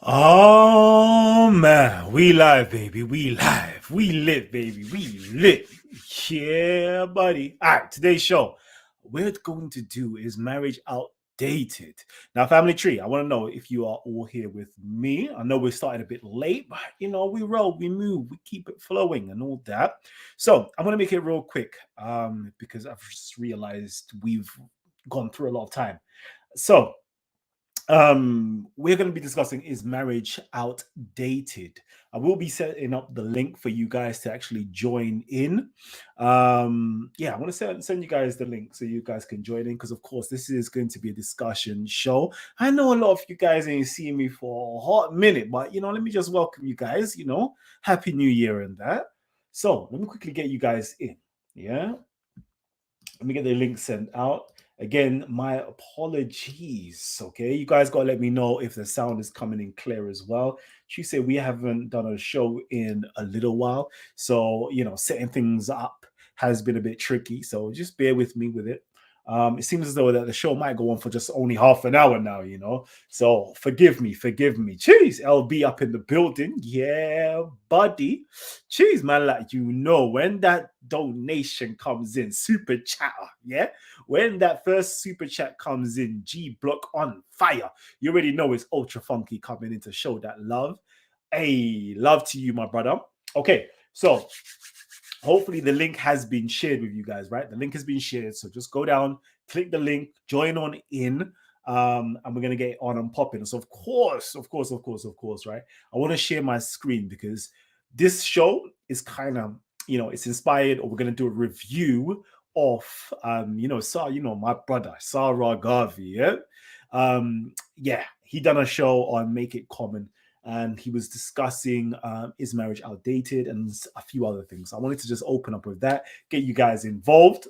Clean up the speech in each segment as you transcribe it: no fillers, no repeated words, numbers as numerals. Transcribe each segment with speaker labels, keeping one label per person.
Speaker 1: Oh man, we live, baby. We live. We lit, baby. We lit. Yeah, buddy. All right, today's show, we're going to do is marriage outdated. Now, family tree, I want to know if you are all here with me. I know we started a bit late, but we roll, we move, we keep it flowing and all that. So I'm gonna make it real quick, because I've just realized we've gone through a lot of time. So we're going to be discussing, is marriage outdated? I will be setting up the link for you guys to actually join in. Yeah, I want to send you guys the link so you guys can join in, because of course this is going to be a discussion show. I know a lot of you guys ain't seen me for a hot minute, but let me just welcome you guys. Happy New Year and that. So let me quickly get you guys in. Yeah, let me get the link sent out. Again, my apologies. Okay, you guys got to let me know if the sound is coming in clear as well. She said we haven't done a show in a little while, so setting things up has been a bit tricky. So just bear with me with it. It seems as though that the show might go on for just only half an hour now. So forgive me. Jeez, LB up in the building. Yeah, buddy. Jeez, man, like when that donation comes in, super chatter, yeah? When that first super chat comes in, G Block on fire, you already know it's ultra funky coming in to show that love. Hey, love to you, my brother. Okay, so hopefully the link has been shared with you guys, right? The link has been shared. So just go down, click the link, join on in. And we're gonna get on and popping. So of course, right? I want to share my screen because this show is kind of, it's inspired, or we're gonna do a review of my brother, Sarah Garvey. Yeah, he done a show on Make It Common, and he was discussing is marriage outdated and a few other things. I wanted to just open up with that, get you guys involved.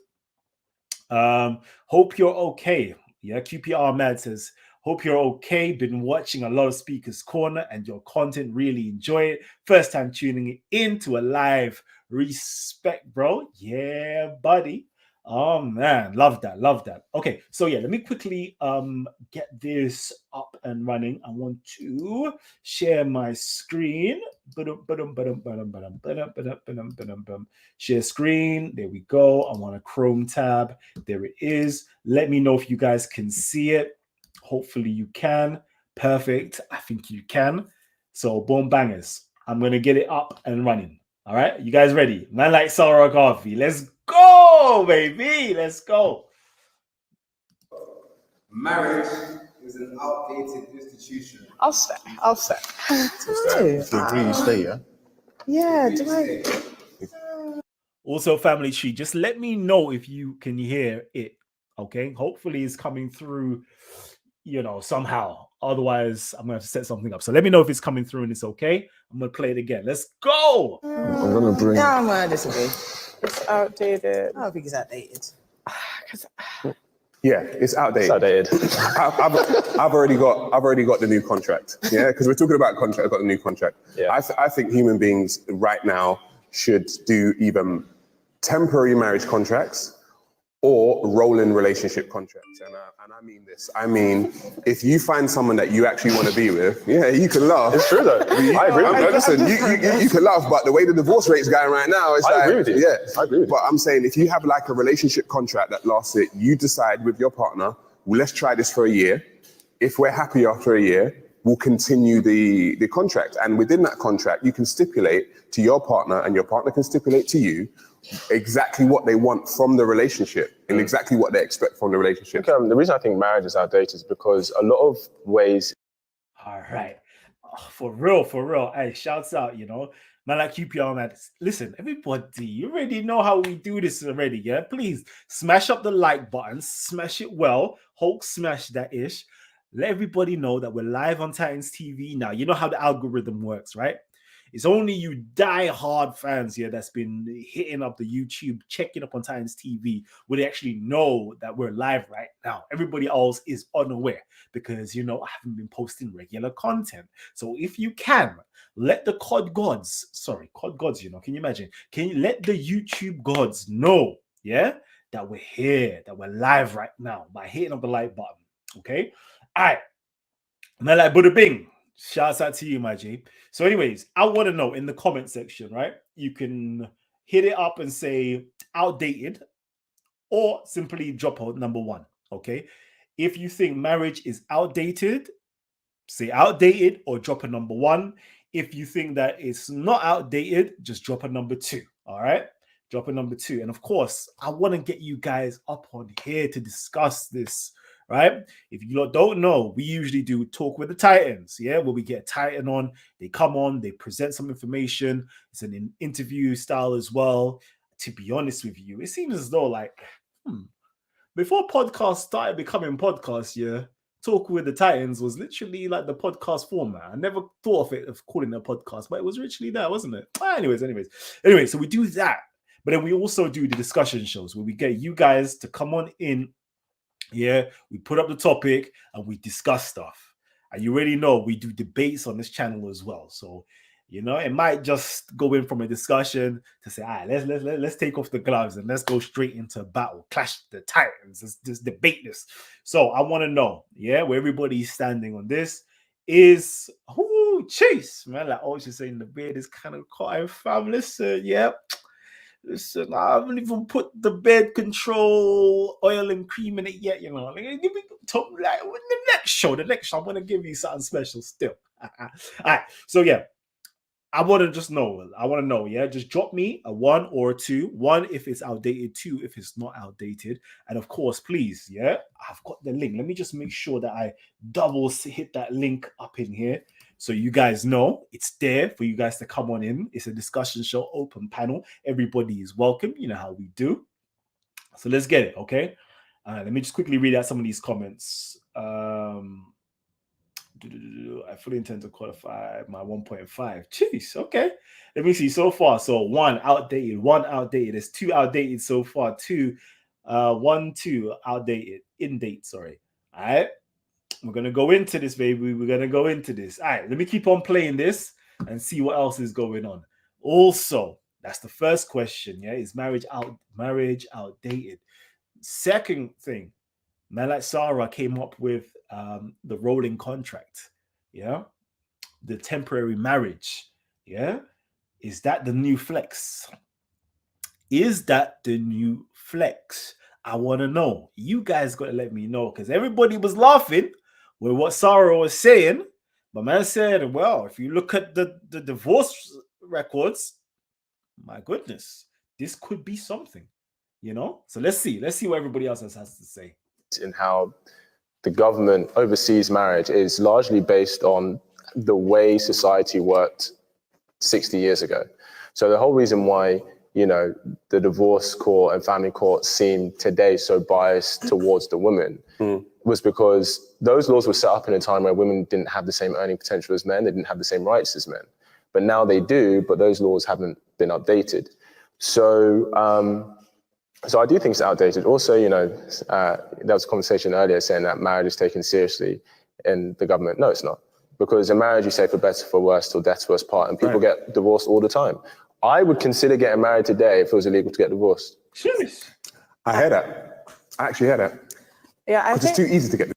Speaker 1: Hope you're okay. Yeah, QPR Mad says, hope you're okay. Been watching a lot of Speakers Corner and your content, really enjoy it. First time tuning in to a live. Respect, bro. Yeah, buddy. Oh man, love that. Okay, so yeah, let me quickly get this up and running. I want to share my screen. Share screen. There we go. I want a Chrome tab. There it is. Let me know if you guys can see it. Hopefully you can. Perfect. I think you can. So boom bangers. I'm gonna get it up and running. All right, you guys ready? Man like Sarah Garvey. Let's go, baby. Let's go.
Speaker 2: Marriage is an outdated institution.
Speaker 3: I'll stay.
Speaker 4: So agree you stay, yeah?
Speaker 3: Yeah, do I?
Speaker 1: Also, family tree, just let me know if you can hear it. Okay. Hopefully it's coming through, somehow. Otherwise, I'm gonna have to set something up. So let me know if it's coming through and it's okay. I'm gonna play it again. Let's go.
Speaker 4: I'm gonna bring.
Speaker 3: Yeah, I'm gonna disagree. It's outdated.
Speaker 5: I don't think it's outdated.
Speaker 4: Yeah, it's outdated. I've already got the new contract. Yeah, because we're talking about contract. I've got the new contract.
Speaker 6: Yeah.
Speaker 4: I think human beings right now should do either temporary marriage contracts or rolling relationship contracts. And I mean this. I mean, if you find someone that you actually want to be with, yeah, you can laugh.
Speaker 6: It's true though. I agree with you.
Speaker 4: Listen, you can laugh, but the way the divorce rate's going right now, it's
Speaker 6: I agree with you.
Speaker 4: Yeah,
Speaker 6: I agree with you.
Speaker 4: But I'm saying if you have like a relationship contract that lasts it, you decide with your partner, well, let's try this for a year. If we're happy after a year, we'll continue the contract. And within that contract, you can stipulate to your partner and your partner can stipulate to you exactly what they want from the relationship and exactly what they expect from the relationship.
Speaker 6: The reason I think marriage is outdated is because a lot of ways.
Speaker 1: All right. For real. Hey, shouts out, man like QPR, man. Listen, everybody, you already know how we do this already, yeah? Please smash up the like button, smash it well. Hulk smash that ish. Let everybody know that we're live on Titans TV now. You know how the algorithm works, right? It's only you die-hard fans here that's been hitting up the YouTube, checking up on Titans TV, where they actually know that we're live right now. Everybody else is unaware because, I haven't been posting regular content. So if you can, let the COD gods, can you imagine? Can you let the YouTube gods know, yeah, that we're here, that we're live right now by hitting up the like button, okay? All right. Man like Buddha Bing. Shouts out to you, my G. So, anyways, I want to know in the comment section, right? You can hit it up and say outdated, or simply drop out number one. Okay. If you think marriage is outdated, say outdated or drop a number one. If you think that it's not outdated, just drop a number two. All right. Drop a number two. And of course, I want to get you guys up on here to discuss this. Right. If you lot don't know, we usually do Talk with the Titans. Yeah. Where we get a Titan on, they come on, they present some information. It's an interview style as well. To be honest with you, it seems as though like, before podcasts started becoming podcasts, yeah, Talk with the Titans was literally like the podcast format. I never thought of it of calling it a podcast, but it was literally that, wasn't it? Anyway, so we do that. But then we also do the discussion shows where we get you guys to come on in. Yeah, we put up the topic and we discuss stuff. And you already know we do debates on this channel as well. So, you know, it might just go in from a discussion to say, all right, let's take off the gloves and let's go straight into battle, clash the titans, let's debate this. So I want to know, yeah, where everybody's standing on this is Chase, man. Like, oh, she's saying the beard is kind of caught. Fam, listen, yeah. Listen, I haven't even put the bed control oil and cream in it yet, you know. Like, give me talk like the next show, I'm gonna give you something special still. All right, so yeah. I want to just know. I want to know. Yeah, just drop me a 1 or a 2. 1 if it's outdated, 2 if it's not outdated, and of course, please, yeah, I've got the link. Let me just make sure that I double hit that link up in here so you guys know it's there for you guys to come on in. It's a discussion show, open panel. Everybody is welcome. You know how we do. So let's get it. Okay. Let me just quickly read out some of these comments. I fully intend to qualify my 1.5. Jeez, okay. Let me see so far. So one outdated. There's 2 outdated so far. 2, 2 outdated. In date, sorry. All right. We're gonna go into this, baby. We're gonna go into this. All right, let me keep on playing this and see what else is going on. Also, that's the first question. Yeah, is marriage outdated? Second thing, man like Sarah came up with the rolling contract, yeah, the temporary marriage, yeah. Is that the new flex? Is that the new flex? I want to know. You guys got to let me know because everybody was laughing with what Sarah was saying. But man said, well, if you look at the divorce records, my goodness, this could be something, you know? So let's see what everybody else has to say.
Speaker 6: In how the government oversees marriage is largely based on the way society worked 60 years ago. So the whole reason why, you know, the divorce court and family court seem today so biased towards the women was because those laws were set up in a time where women didn't have the same earning potential as men. They didn't have the same rights as men. But now they do, but those laws haven't been updated. So I do think it's outdated. Also, you know, there was a conversation earlier saying that marriage is taken seriously in the government. No, it's not. Because in marriage, you say for better, for worse, till death's worst part, and people get divorced all the time. I would consider getting married today if it was illegal to get divorced.
Speaker 1: Jeez.
Speaker 4: I hear that. I actually hear that.
Speaker 3: Yeah, I think
Speaker 4: it's too easy to get.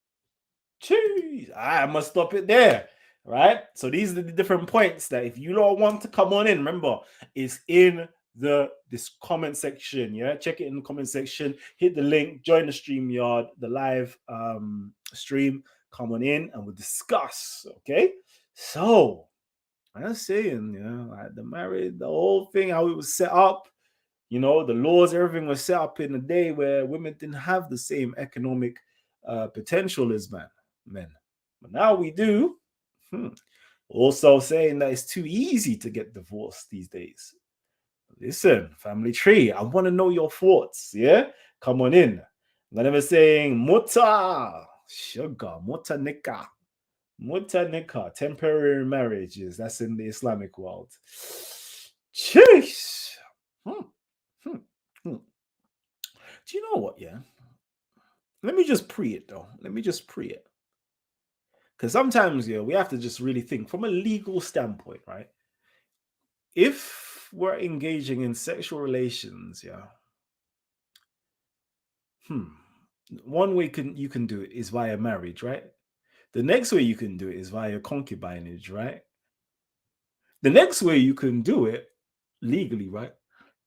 Speaker 1: Jeez. I must stop it there. Right? So these are the different points that if you don't want to come on in, remember, it's in this comment section. Yeah, check it in the comment section. Hit the link, join the StreamYard, the live stream. Come on in and we'll discuss. Okay, so I'm saying, you know, like the marriage, the whole thing, how it was set up, you know, the laws, everything was set up in a day where women didn't have the same economic potential as men. But now we do. Also saying that it's too easy to get divorced these days. Listen, family tree, I want to know your thoughts. Yeah, come on in. I'm never saying muta, sugar, muta nikah, temporary marriages. That's in the Islamic world. Jeez. Do you know what? Yeah. Let me just pre it though. Because sometimes, yeah, we have to just really think from a legal standpoint, right? If we're engaging in sexual relations, yeah. One way you can do it is via marriage, right? The next way you can do it is via concubinage, right? The next way you can do it legally, right,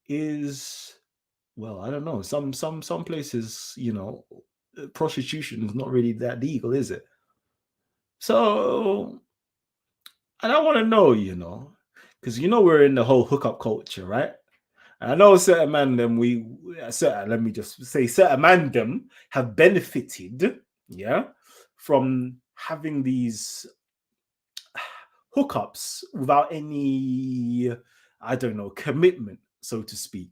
Speaker 1: is, well, I don't know. Some places, prostitution is not really that legal, is it? So, and I want to know, because we're in the whole hookup culture, right? And I know certain man them let me just say certain man them have benefited, yeah, from having these hookups without any, I don't know, commitment, so to speak.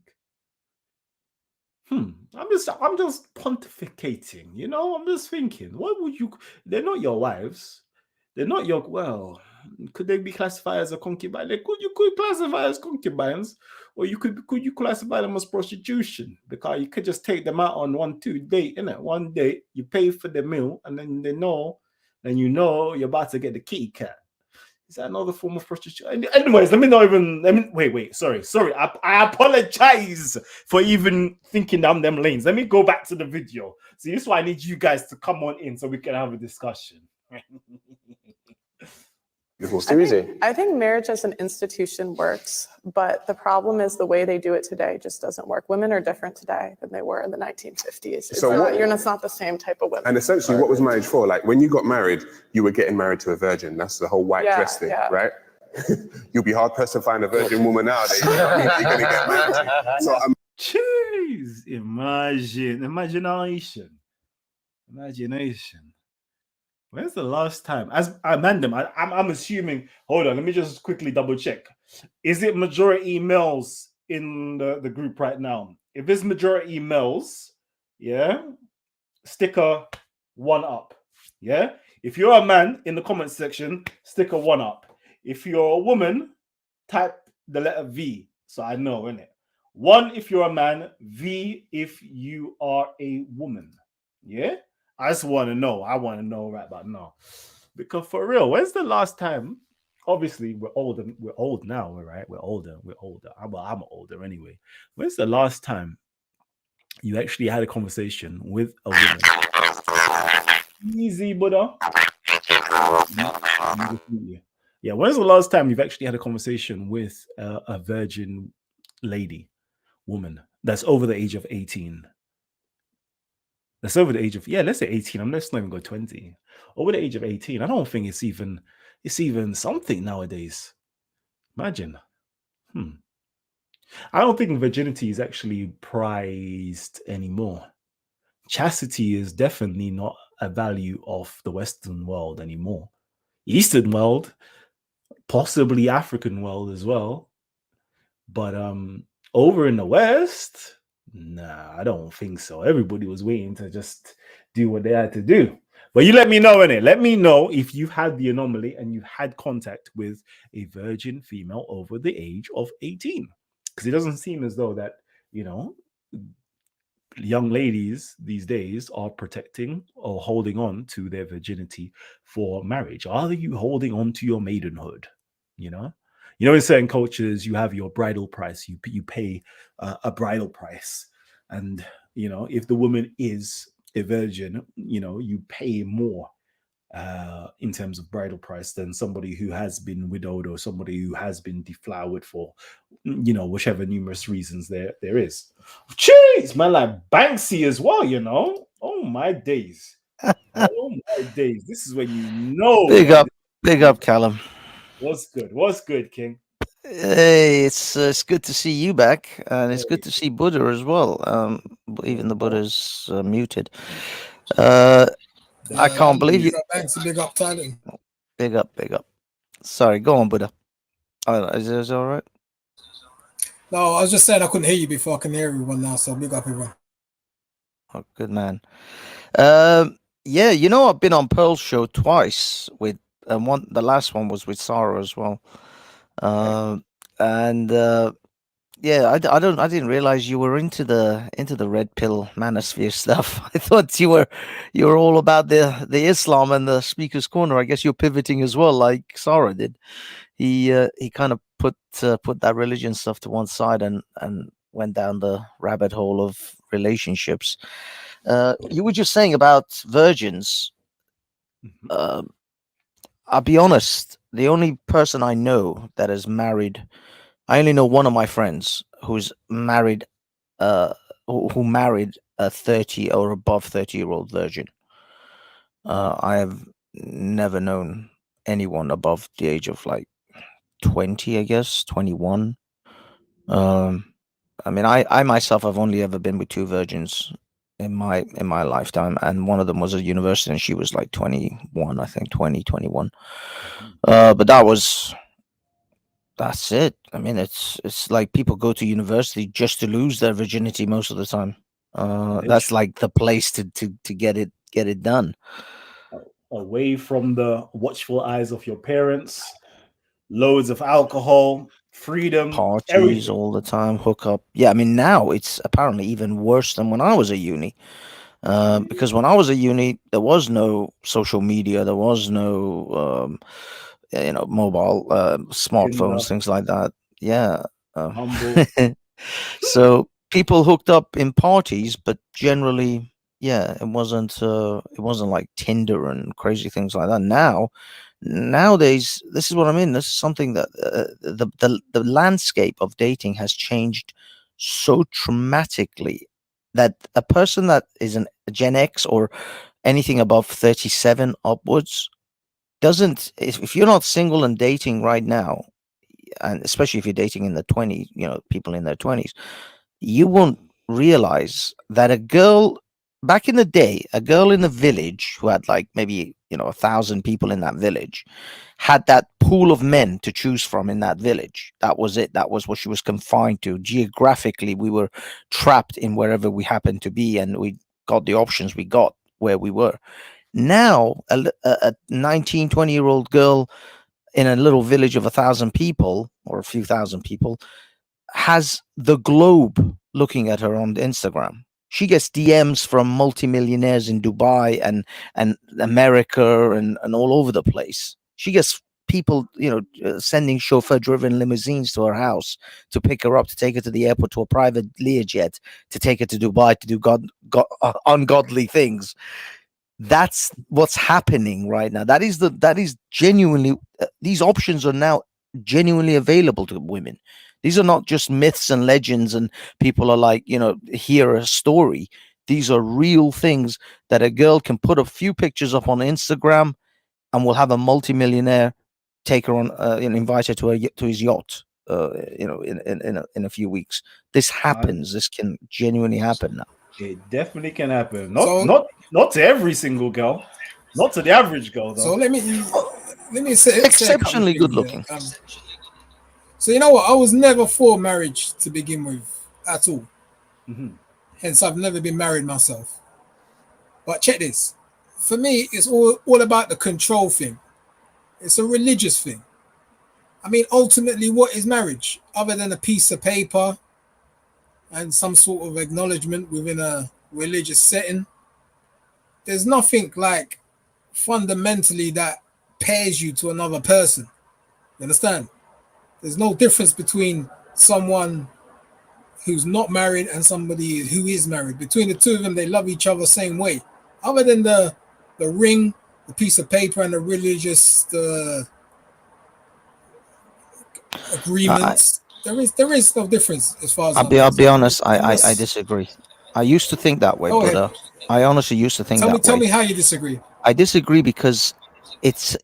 Speaker 1: I'm just pontificating, I'm just thinking, what would you, they're not your wives. They're not your, well, could they be classified as a concubine? You could classify as concubines, or could you classify them as prostitution? Because you could just take them out on 1-2 date, innit? One date, you pay for the meal, and then you're about to get the kitty cat. Is that another form of prostitution? Anyways, wait. Sorry. I apologize for even thinking down them lanes. Let me go back to the video. See, this is why I need you guys to come on in so we can have a discussion.
Speaker 3: I think marriage as an institution works, but the problem is the way they do it today just doesn't work. Women are different today than they were in the 1950s. It's not the same type of women.
Speaker 4: And essentially, what was marriage for? Like, when you got married, you were getting married to a virgin. That's the whole white dress thing, right? You'll be hard pressed to find a virgin woman nowadays. You're going to get married to. So
Speaker 1: Jeez, imagination. When's the last time? As Amanda, I'm assuming. Hold on, let me just quickly double check. Is it majority males in the group right now? If it's majority males, yeah, sticker 1 up. Yeah. If you're a man, in the comment section, sticker 1 up. If you're a woman, type the letter V, so I know, innit? 1 if you're a man, V if you are a woman. Yeah. I just want to know. I want to know right about now. Because for real, when's the last time? Obviously, we're old now, right? We're older. I'm older anyway. When's the last time you actually had a conversation with a woman? Easy, Buddha. Yeah, when's the last time you've actually had a conversation with a virgin woman that's over the age of 18? That's over the age of, let's say 18. Let's not even go 20. Over the age of 18, I don't think it's even something nowadays. Imagine. I don't think virginity is actually prized anymore. Chastity is definitely not a value of the Western world anymore. Eastern world, possibly African world as well. But over in the West, nah, I don't think so. Everybody was waiting to just do what they had to do. But you let me know, innit? Let me know if you've had the anomaly and you had contact with a virgin female over the age of 18. Because it doesn't seem as though that, young ladies these days are protecting or holding on to their virginity for marriage. Are you holding on to your maidenhood? In certain cultures, you have your bridal price. You pay a bridal price, and if the woman is a virgin, you pay more in terms of bridal price than somebody who has been widowed or somebody who has been deflowered for, whichever numerous reasons there is. Jeez, man, like Banksy as well. Oh my days. Oh my days. This is when
Speaker 5: Big up, Callum.
Speaker 1: What's good, King?
Speaker 5: Hey, it's good to see you back, and it's good to see Buddha as well. Even the Buddha's muted. I can't believe you.
Speaker 7: Thanks, big up, Tyler.
Speaker 5: Big up. Sorry, go on, Buddha. Is this all right?
Speaker 7: No, I was just saying I couldn't hear you before. I can hear everyone now, so big up, everyone.
Speaker 5: Oh, good man. Yeah, I've been on Pearl's show twice with, and the last one was with Sarah as well. Yeah, I didn't realize you were into the red pill manosphere stuff. I thought you were all about the Islam and the speaker's corner. I guess you're pivoting as well, like Sarah did. He kind of put that religion stuff to one side and went down the rabbit hole of relationships. You were just saying about virgins. I'll be honest. The only person I know that is married, I only know one of my friends who's married, who married a 30 or above 30-year-old virgin. I have never known anyone above the age of like 20, I guess, 21. I mean, I myself have only ever been with two virgins in my lifetime, and one of them was at university, and she was like 21, I think, 21. But that's it. I mean, it's like people go to university just to lose their virginity most of the time. That's like the place to get it done.
Speaker 1: Away from the watchful eyes of your parents, loads of alcohol, freedom,
Speaker 5: Parties
Speaker 1: everything.
Speaker 5: all the time, hook up. Yeah, I mean, now it's apparently even worse than when I was at uni. Because when I was at uni, there was no social media, there was no mobile
Speaker 1: Tinder,
Speaker 5: smartphones, things like that. Yeah.
Speaker 1: humble.
Speaker 5: So people hooked up in parties, but generally, yeah, it wasn't like Tinder and crazy things like that. Nowadays, this is what I mean. This is something that the landscape of dating has changed so dramatically that a person that is a Gen X or anything above 37 upwards doesn't, if you're not single and dating right now, and especially if you're dating in the 20s, people in their 20s, you won't realize that a girl back in the day, a girl in the village who had like maybe 1,000 people in that village, had that pool of men to choose from in that village. That was it. That was what she was confined to. Geographically, we were trapped in wherever we happened to be, and we got the options we got where we were. Now, a 19, 20-year-old girl in a little village of 1,000 people or a few thousand people has the globe looking at her on Instagram. She gets DMs from multimillionaires in Dubai and America and all over the place. She gets people, sending chauffeur-driven limousines to her house to pick her up, to take her to the airport, to a private Learjet, to take her to Dubai to do ungodly things. That's what's happening right now. That is genuinely, these options are now genuinely available to women. These are not just myths and legends and people are like, hear a story. These are real things that a girl can put a few pictures up on Instagram and will have a multimillionaire take her on, invite her to his yacht, in a few weeks. This happens. This can genuinely happen now.
Speaker 1: It definitely can happen.
Speaker 7: So-
Speaker 1: Not to every single girl, not to the average girl though.
Speaker 7: So let me say
Speaker 5: Exceptionally
Speaker 7: a couple
Speaker 5: good
Speaker 7: of things
Speaker 5: looking.
Speaker 7: here. So you know what? I was never for marriage to begin with at all.
Speaker 1: Mhm.
Speaker 7: Hence, I've never been married myself. But check this. For me, it's all about the control thing. It's a religious thing. I mean, ultimately, what is marriage other than a piece of paper and some sort of acknowledgement within a religious setting? There's nothing like fundamentally that pairs you to another person. You understand? There's no difference between someone who's not married and somebody who is married. Between the two of them, they love each other same way. Other than the ring, the piece of paper, and the religious agreements, there is no difference as far as I'm
Speaker 5: I'll be
Speaker 7: concerned.
Speaker 5: honest. I
Speaker 7: Unless,
Speaker 5: disagree. I used to think that way,
Speaker 7: go ahead.
Speaker 5: brother. I honestly used to think that
Speaker 7: Tell
Speaker 5: way.
Speaker 7: me how you disagree.
Speaker 5: I disagree because it's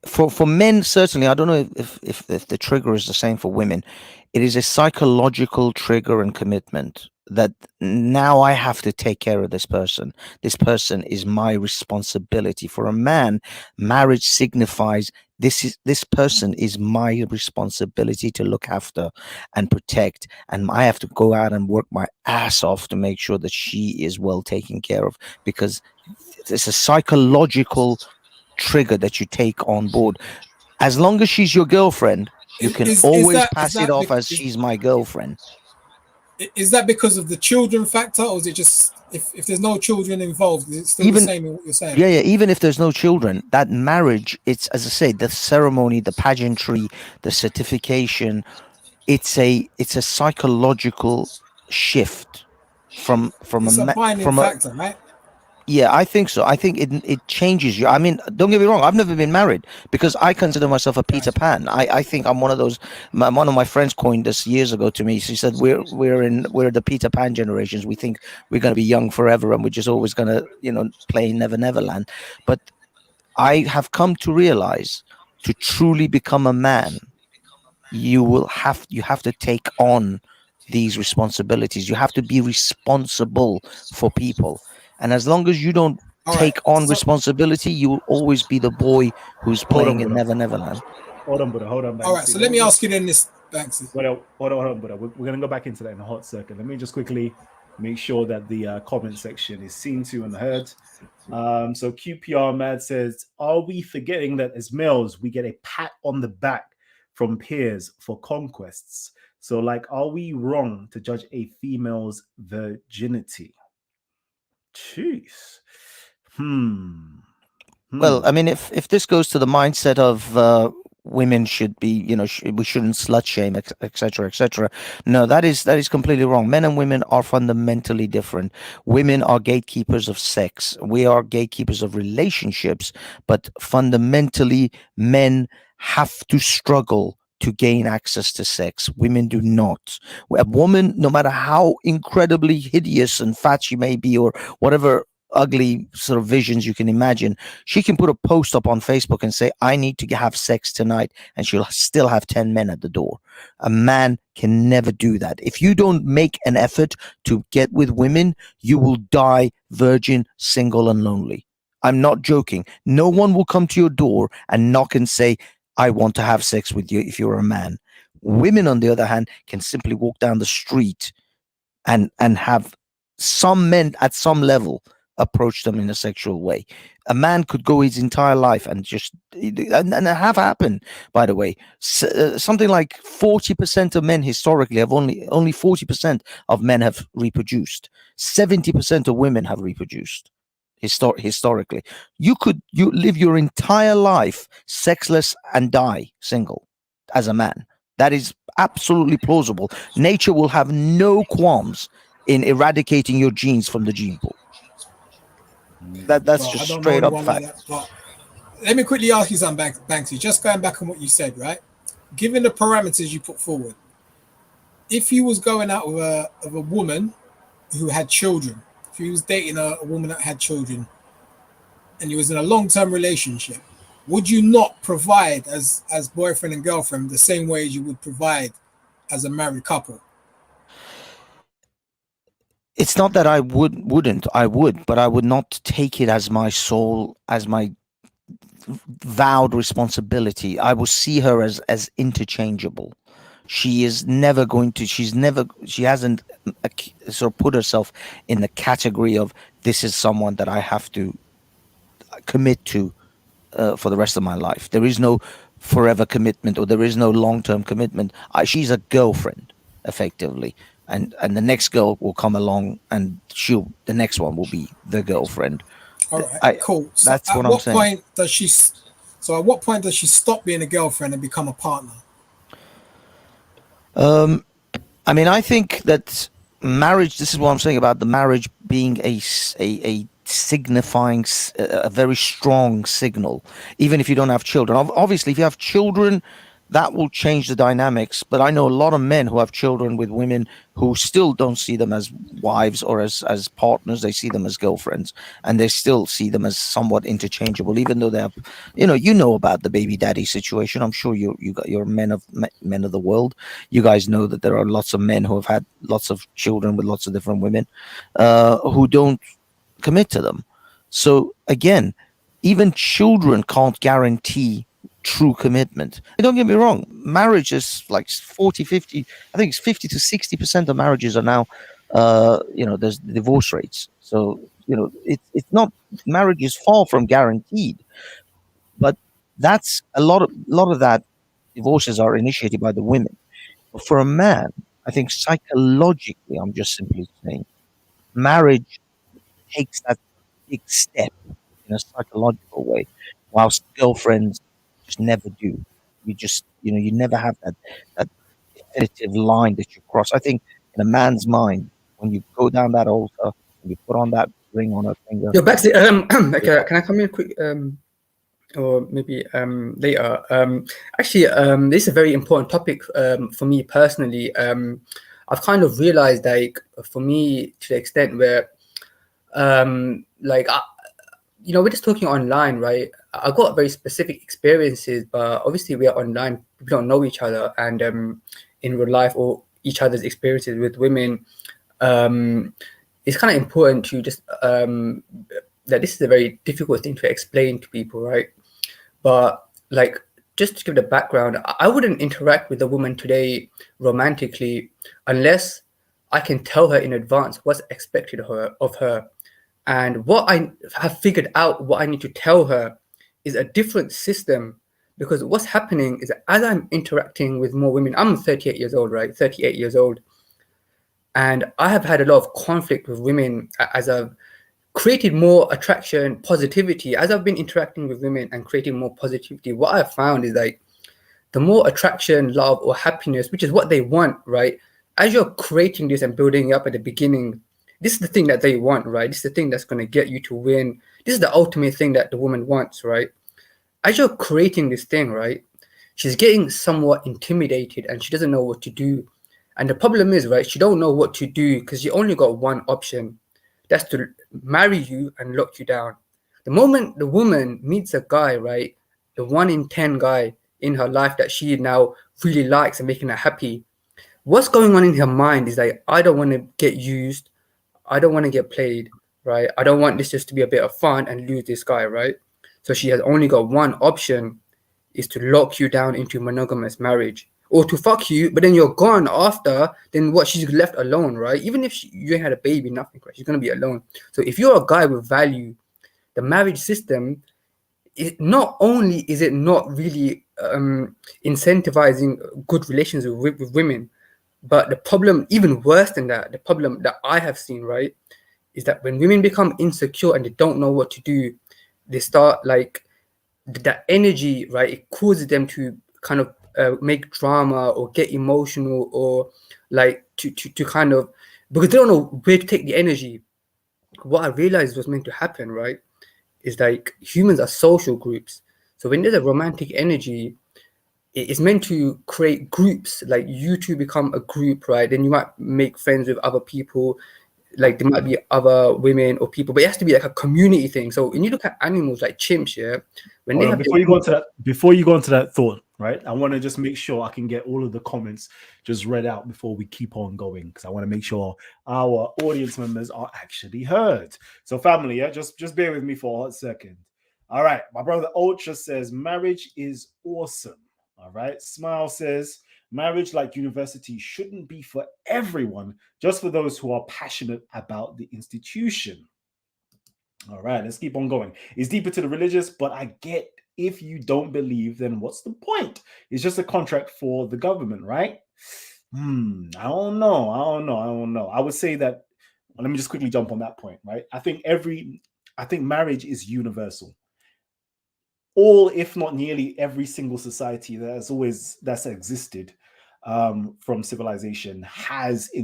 Speaker 5: for men certainly. I don't know if the trigger is the same for women. It is a psychological trigger and commitment that now I have to take care of this person. This person is my responsibility. For a man, marriage signifies this person is my responsibility to look after and protect, and I have to go out and work my ass off to make sure that she is well taken care of, because it's a psychological trigger that you take on board. As long as she's your girlfriend, you can
Speaker 7: Is
Speaker 5: always
Speaker 7: that
Speaker 5: pass it off as she's my girlfriend.
Speaker 7: is that because of the children factor, or is it just if there's no children involved, is it still
Speaker 5: Even
Speaker 7: the same in what you're saying?
Speaker 5: yeah, even if there's no children, that marriage, it's, as I say, the ceremony, the pageantry, the certification, it's a psychological shift from
Speaker 7: It's a binding
Speaker 5: from a
Speaker 7: factor, right?
Speaker 5: Yeah, I think so. I think it changes you. I mean, don't get me wrong. I've never been married because I consider myself a Peter Pan. I think I'm one of those. One of my friends coined this years ago to me. She said we're the Peter Pan generations. We think we're going to be young forever and we're just always going to play Never Never Land. But I have come to realize to truly become a man, you have to take on these responsibilities. You have to be responsible for people, and as long as you don't
Speaker 7: All right.
Speaker 5: take on
Speaker 7: So,
Speaker 5: responsibility, you will always be the boy who's
Speaker 1: Hold on,
Speaker 5: playing in
Speaker 1: Buddha.
Speaker 5: Never Never Land.
Speaker 1: Hold on, Buddha. Hold on,
Speaker 7: all right.
Speaker 1: Banksy.
Speaker 7: So
Speaker 1: Let
Speaker 7: let
Speaker 1: me
Speaker 7: me
Speaker 1: just
Speaker 7: ask you then this, Banksy.
Speaker 1: hold on, Buddha. We're going to go back into that in a hot second. Let me just quickly make sure that the comment section is seen to and heard. So QPR Mad says, are we forgetting that as males we get a pat on the back from peers for conquests? So, like, are we wrong to judge a female's virginity? Jeez. Hmm.
Speaker 5: Well, I mean, if this goes to the mindset of women should be, we shouldn't slut shame, etc., etc. No, that is completely wrong. Men and women are fundamentally different. Women are gatekeepers of sex. We are gatekeepers of relationships, but fundamentally, men have to struggle to gain access to sex. Women do not. A woman, no matter how incredibly hideous and fat she may be, or whatever ugly sort of visions you can imagine, she can put a post up on Facebook and say, I need to have sex tonight, and she'll still have 10 men at the door. A man can never do that. If you don't make an effort to get with women, you will die virgin, single, and lonely. I'm not joking. No one will come to your door and knock and say, I want to have sex with you if you're a man. Women, on the other hand, can simply walk down the street and have some men at some level approach them in a sexual way. A man could go his entire life and just and it have happened, by the way. Something like 40% of men historically have only 40% of men have reproduced. 70% of women have reproduced. Historically, you live your entire life sexless and die single as a man. That is absolutely plausible. Nature will have no qualms in eradicating your genes from the gene pool. That's
Speaker 7: Well, I
Speaker 5: just
Speaker 7: don't know
Speaker 5: straight up
Speaker 7: anyone like
Speaker 5: fact.
Speaker 7: that. But let me quickly ask you something, Banksy. Just going back on what you said, right? Given the parameters you put forward, if you was going out with a woman who had children, if you was dating a woman that had children, and you was in a long-term relationship, would you not provide as boyfriend and girlfriend the same way as you would provide as a married couple?
Speaker 5: It's not that I wouldn't. I would, but I would not take it as my soul, as my vowed responsibility. I will see her as interchangeable. She is never going to. She hasn't sort of put herself in the category of this is someone that I have to commit to for the rest of my life. There is no forever commitment, or there is no long-term commitment. She's a girlfriend, effectively, and the next girl will come along, and the next one will be the girlfriend.
Speaker 7: All right,
Speaker 5: I
Speaker 7: cool. So
Speaker 5: That's what I'm saying.
Speaker 7: At what point does she stop being a girlfriend and become a partner?
Speaker 5: I mean, I think that marriage. This is what I'm saying about the marriage being a signifying a very strong signal, even if you don't have children. Obviously, if you have children, that will change the dynamics. But I know a lot of men who have children with women who still don't see them as wives or as partners. They see them as girlfriends, and they still see them as somewhat interchangeable, even though they have, about the baby daddy situation. I'm sure you're men of the world. You guys know that there are lots of men who have had lots of children with lots of different women, who don't commit to them. So again, even children can't guarantee true commitment. And don't get me wrong, marriage is like 40, 50, I think it's 50 to 60% of marriages are now, there's divorce rates. So, it's not, marriage is far from guaranteed, but that's a lot of that divorces are initiated by the women. But for a man, I think psychologically, I'm just simply saying, marriage takes that big step in a psychological way, whilst girlfriends just never do. You never have that definitive line that you cross. I think in a man's mind, when you go down that altar and you put on that ring on her finger.
Speaker 8: Yo, Baxter, okay, can I come in quick? Or maybe later. Actually, this is a very important topic for me personally. I've kind of realized, like, for me, to the extent where, like, we're just talking online, right? I got very specific experiences, but obviously we are online. People don't know each other, and in real life or each other's experiences with women, it's kind of important to just that this is a very difficult thing to explain to people, right? But like, just to give the background, I wouldn't interact with a woman today romantically unless I can tell her in advance what's expected of her. And what I have figured out, what I need to tell her is a different system. Because what's happening is that as I'm interacting with more women, I'm 38 years old, right? 38 years old. And I have had a lot of conflict with women as I've created more attraction, positivity. As I've been interacting with women and creating more positivity, what I've found is like the more attraction, love, or happiness, which is what they want, right? As you're creating this and building it up at the beginning, this is the thing that they want, right? This is the thing that's going to get you to win. This is the ultimate thing that the woman wants, right? As you're creating this thing, right, she's getting somewhat intimidated and she doesn't know what to do. And the problem is, right, she don't know what to do because you only got one option. That's to marry you and lock you down. The moment the woman meets a guy, right, the 1 in 10 guy in her life that she now really likes and making her happy, what's going on in her mind is like, I don't want to get used. I don't want to get played, right? I don't want this just to be a bit of fun and lose this guy, right? So she has only got one option, is to lock you down into monogamous marriage. Or to fuck you, but then you're gone after, then what, she's left alone, right? Even if you had a baby, nothing, right? She's going to be alone. So if you're a guy with value, the marriage system, not only is it not really incentivizing good relations with women, but the problem, even worse than that, the problem that I have seen, right, is that when women become insecure and they don't know what to do, they start like that energy, right? It causes them to kind of make drama or get emotional or like to kind of, because they don't know where to take the energy. What I realized was meant to happen, right, is like humans are social groups. So when there's a romantic energy, it's meant to create groups, like you two become a group, right? Then you might make friends with other people, like there might be other women or people, but it has to be like a community thing. So when you look at animals like chimps, yeah, when they have
Speaker 1: before you go into that thought, right? I want to just make sure I can get all of the comments just read out before we keep on going, because I want to make sure our audience members are actually heard. So family, yeah, just bear with me for a hot second. All right, my brother Ultra says marriage is awesome. All right, Smile says marriage, like university, shouldn't be for everyone, just for those who are passionate about the institution. All right, let's keep on going. It's deeper to the religious, but I get if you don't believe, then what's the point? It's just a contract for the government, right? I don't know. I would say that, let me just quickly jump on that point, right? I think marriage is universal. All, if not nearly every single society that's existed from civilization has a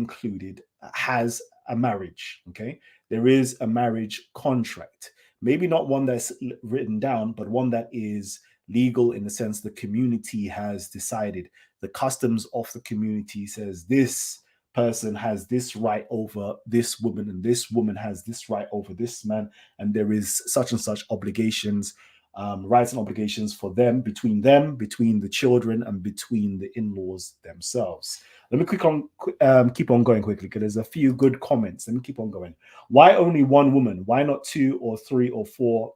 Speaker 1: marriage. Okay, there is a marriage contract, maybe not one that's written down, but one that is legal in the sense the community has decided. The customs of the community says this person has this right over this woman, and this woman has this right over this man, and there is such and such obligations. Rights and obligations for them, between the children, and between the in-laws themselves. Let me keep on going quickly, because there's a few good comments. Let me keep on going. Why only one woman? Why not 2 or 3 or 4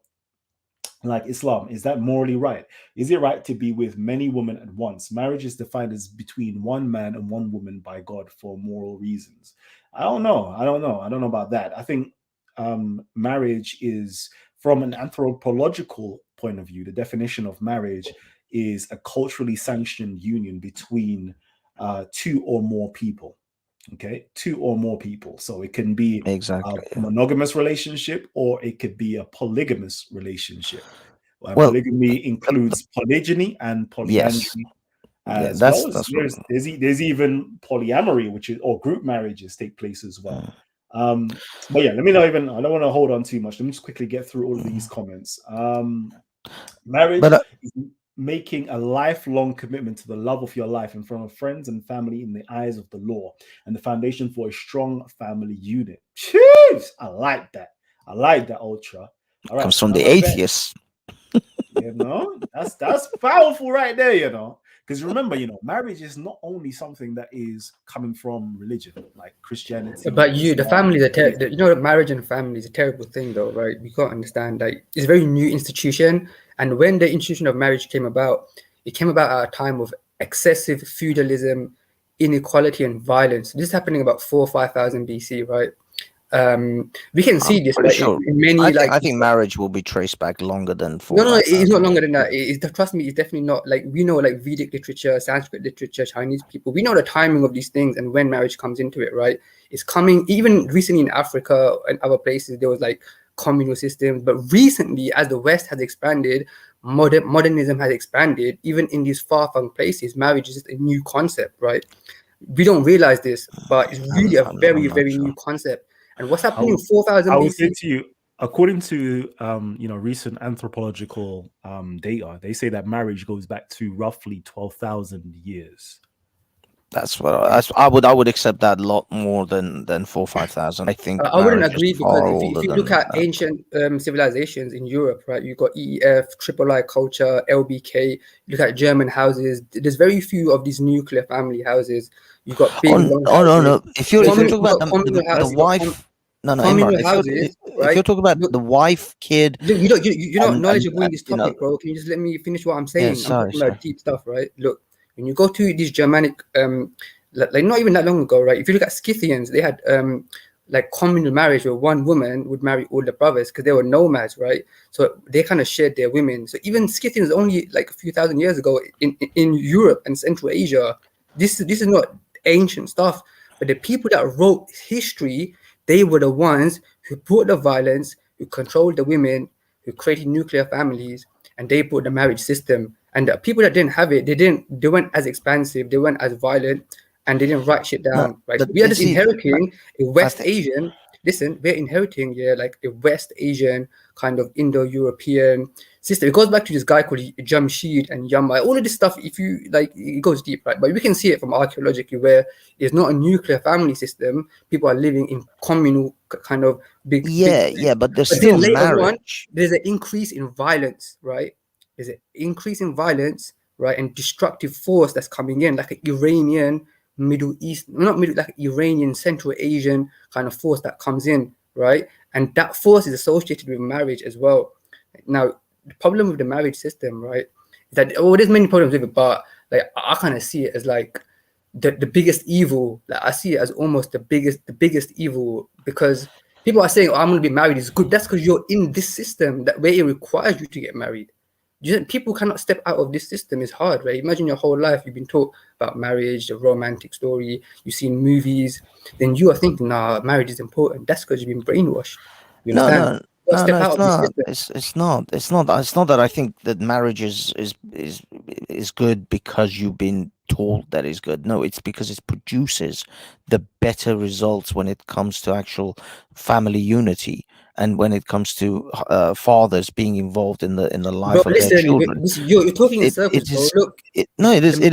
Speaker 1: like Islam? Is that morally right? Is it right to be with many women at once? Marriage is defined as between one man and one woman by God for moral reasons. I don't know about that. I think marriage is, from an anthropological point of view, the definition of marriage is a culturally sanctioned union between 2 or more people. Okay, 2 or more people. So it can be a monogamous relationship, or it could be a polygamous relationship. Polygamy includes polygyny and polyandry.
Speaker 5: Yes.
Speaker 1: There's even polyamory, or group marriages take place as well. But yeah, let me not even. I don't want to hold on too much. Let me just quickly get through all of these comments. Marriage
Speaker 5: But
Speaker 1: is making a lifelong commitment to the love of your life in front of friends and family in the eyes of the law, and the foundation for a strong family unit. Jeez, I like that. I like that, Ultra. All right,
Speaker 5: comes from the
Speaker 1: another bet.
Speaker 5: atheists.
Speaker 1: You know, that's powerful right there. You know, because remember, marriage is not only something that is coming from religion like Christianity.
Speaker 8: But the
Speaker 1: Islam,
Speaker 8: family,
Speaker 1: Buddhism.
Speaker 8: marriage and family is a terrible thing, though, right? You can't understand. Like, it's a very new institution, and when the institution of marriage came about, it came about at a time of excessive feudalism, inequality, and violence. This is happening about 4 or 5,000 BC, right? We can see this,
Speaker 5: Pretty
Speaker 8: right,
Speaker 5: sure.
Speaker 8: in many
Speaker 5: I think marriage will be traced back longer than 4.
Speaker 8: No, it's not longer than that. Trust me, it's definitely not. Like, we know, like, Vedic literature, Sanskrit literature, Chinese people, we know the timing of these things and when marriage comes into it, right? It's coming, even recently in Africa and other places, there was like communal systems. But recently, as the West has expanded, modernism has expanded, even in these far-flung places, marriage is just a new concept, right? We don't realize this, but it's really a very, very new concept. And what's happening in 4,000
Speaker 1: I would
Speaker 8: BC?
Speaker 1: say to you, according to recent anthropological data, they say that marriage goes back to roughly 12,000 years.
Speaker 5: That's what I would accept that a lot more than 4 or 5,000. I think
Speaker 8: I wouldn't
Speaker 5: marriage is
Speaker 8: agree, because
Speaker 5: far
Speaker 8: if
Speaker 5: older
Speaker 8: you
Speaker 5: than
Speaker 8: look at
Speaker 5: that.
Speaker 8: ancient civilizations in Europe, right, you've got EEF, Triple I culture, LBK. You look at German houses. There's very few of these nuclear family houses. You've got big long houses.
Speaker 5: No. If you're talking about
Speaker 8: communal
Speaker 5: the wife,
Speaker 8: communal
Speaker 5: Imran,
Speaker 8: houses, right?
Speaker 5: if you're talking about the wife, kid,
Speaker 8: you're not knowledgeable in this
Speaker 5: you know,
Speaker 8: topic, bro. Can you just let me finish what I'm saying?
Speaker 5: Yeah,
Speaker 8: I'm talking about deep stuff, right? Look, when you go to these Germanic, like not even that long ago, right? If you look at Scythians, they had like communal marriage where one woman would marry all the brothers because they were nomads, right? So they kind of shared their women. So even Scythians only like a few thousand years ago in Europe and Central Asia, this is not ancient stuff. But the people that wrote history, they were the ones who brought the violence, who controlled the women, who created nuclear families, and they brought the marriage system. And the people that didn't have it, they weren't as expansive, they weren't as violent, and they didn't write shit down. Right? We are just inheriting a West Asian. Listen, we're inheriting like a West Asian kind of Indo-European system. It goes back to this guy called Jamshid and Yamai. All of this stuff, if you like, it goes deep, right? But we can see it from archaeologically, where it's not a nuclear family system. People are living in communal kind of big.
Speaker 5: But there's still marriage.
Speaker 8: There's an increase in violence, right? There's an increase in violence, right, and destructive force that's coming in, like an Iranian Middle East, like Iranian Central Asian kind of force that comes in, right? And that force is associated with marriage as well. Now, the problem with the marriage system, right, is that there's many problems with it, but like I kind of see it as like the biggest evil. Like I see it as almost the biggest evil, because people are saying, "Oh, I'm going to be married is good." That's because you're in this system that where it requires you to get married. People cannot step out of this system. It's hard, right? Imagine your whole life you've been taught about marriage, the romantic story, you've seen movies, then you are thinking, nah, marriage is important. That's because you've been brainwashed. You understand?
Speaker 5: It's not that I think that marriage is good because you've been told that is good. No, it's because it produces the better results when it comes to actual family unity, and when it comes to fathers being involved in the life of their children.
Speaker 8: You're talking in circles, bro. Look,
Speaker 5: it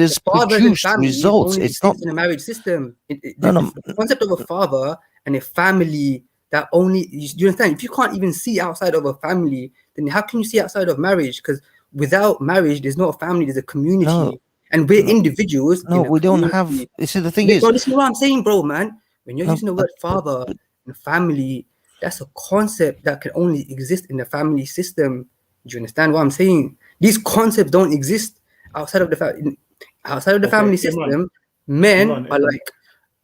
Speaker 5: is produced results. It's not
Speaker 8: in a marriage system. The concept of a father and a family that only, you understand, if you can't even see outside of a family, then how can you see outside of marriage? Because without marriage, there's not a family, there's a community. And we're individuals.
Speaker 5: No, we don't have. See, the thing is,
Speaker 8: bro, this is what I'm saying, bro, man. When you're using the word father and family, that's a concept that can only exist in the family system. Do you understand what I'm saying? These concepts don't exist outside of the family system. Men are like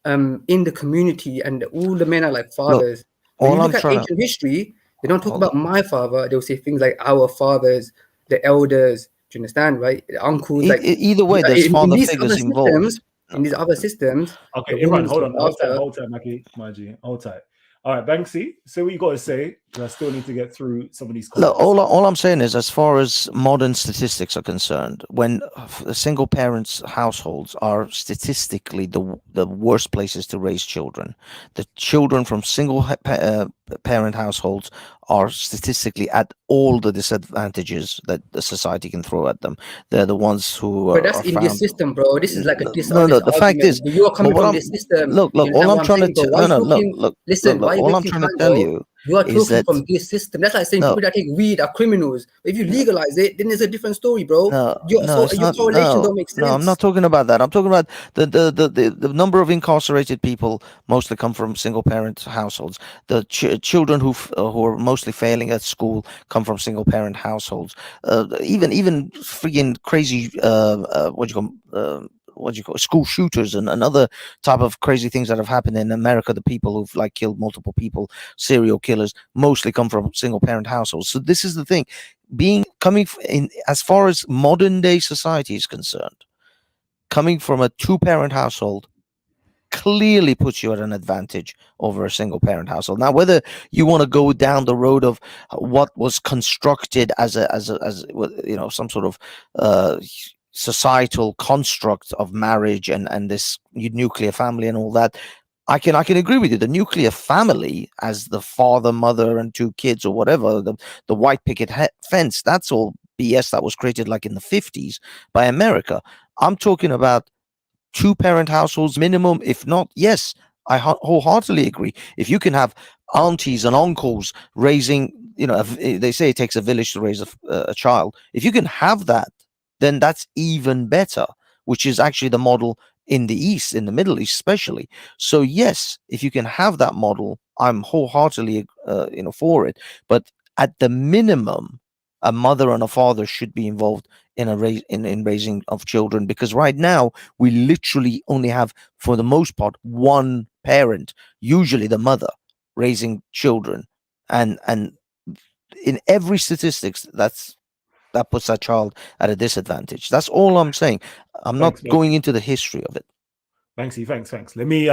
Speaker 8: in the community, and all the men are like fathers. When you look at ancient history, they don't talk about my father. They'll say things like our fathers, the elders. Do you understand, right? The uncles. Like
Speaker 5: either way, there's father figures involved.
Speaker 8: In these other systems.
Speaker 1: Okay, Imran, hold on, Maki, Maji, hold tight. All right, Banksy, say what you got to say. 'Cause I still need to get through some of these
Speaker 5: Look,
Speaker 1: comments.
Speaker 5: all I'm saying is, as far as modern statistics are concerned, when single parents households are statistically the worst places to raise children, the children from parent households are statistically at all the disadvantages that the society can throw at them. They're the ones who
Speaker 8: But that's
Speaker 5: are
Speaker 8: in this
Speaker 5: found.
Speaker 8: system, bro. This is like a
Speaker 5: No.
Speaker 8: dishonest
Speaker 5: The fact is,
Speaker 8: argument. But you are
Speaker 5: but
Speaker 8: coming
Speaker 5: what
Speaker 8: from
Speaker 5: I'm
Speaker 8: this system.
Speaker 5: look.
Speaker 8: You
Speaker 5: All
Speaker 8: understand
Speaker 5: I'm
Speaker 8: what I'm
Speaker 5: trying to
Speaker 8: saying, bro? Why
Speaker 5: no,
Speaker 8: are you
Speaker 5: no,
Speaker 8: talking?
Speaker 5: look.
Speaker 8: Listen, why are you
Speaker 5: All I'm
Speaker 8: wasting
Speaker 5: trying to
Speaker 8: time,
Speaker 5: tell
Speaker 8: bro?
Speaker 5: you
Speaker 8: You are
Speaker 5: is
Speaker 8: talking
Speaker 5: that
Speaker 8: from this system. That's like saying
Speaker 5: no,
Speaker 8: people that take weed are criminals. If you legalize it, then there's a different story, bro.
Speaker 5: it's
Speaker 8: Your
Speaker 5: not.
Speaker 8: correlation don't make
Speaker 5: No, I'm
Speaker 8: sense.
Speaker 5: not talking about that. I'm talking about the number of incarcerated people mostly come from single parent households. The children who are mostly failing at school come from single parent households. Even freaking crazy what do you call it, school shooters and other type of crazy things that have happened in America. The people who've like killed multiple people, serial killers, mostly come from single parent households. So this is the thing, coming in as far as modern day society is concerned, coming from a two parent household clearly puts you at an advantage over a single parent household. Now, whether you want to go down the road of what was constructed as some sort of societal construct of marriage and this nuclear family and all that, I can agree with you. The nuclear family, as the father, mother, and two kids or whatever, the white picket fence, that's all BS that was created like in the 50s by America. I'm talking about two parent households minimum. If not, yes, I wholeheartedly agree. If you can have aunties and uncles raising, they say it takes a village to raise a child. If you can have that, then that's even better, which is actually the model in the East, in the Middle East especially. So yes, if you can have that model, I'm wholeheartedly for it. But at the minimum, a mother and a father should be involved in in raising of children, because right now we literally only have, for the most part, one parent, usually the mother, raising children, and in every statistics that puts that child at a disadvantage. That's all I'm saying. I'm not
Speaker 1: Thanks,
Speaker 5: going
Speaker 1: Banksy.
Speaker 5: into the history of it.
Speaker 1: Banksy, thanks. Let me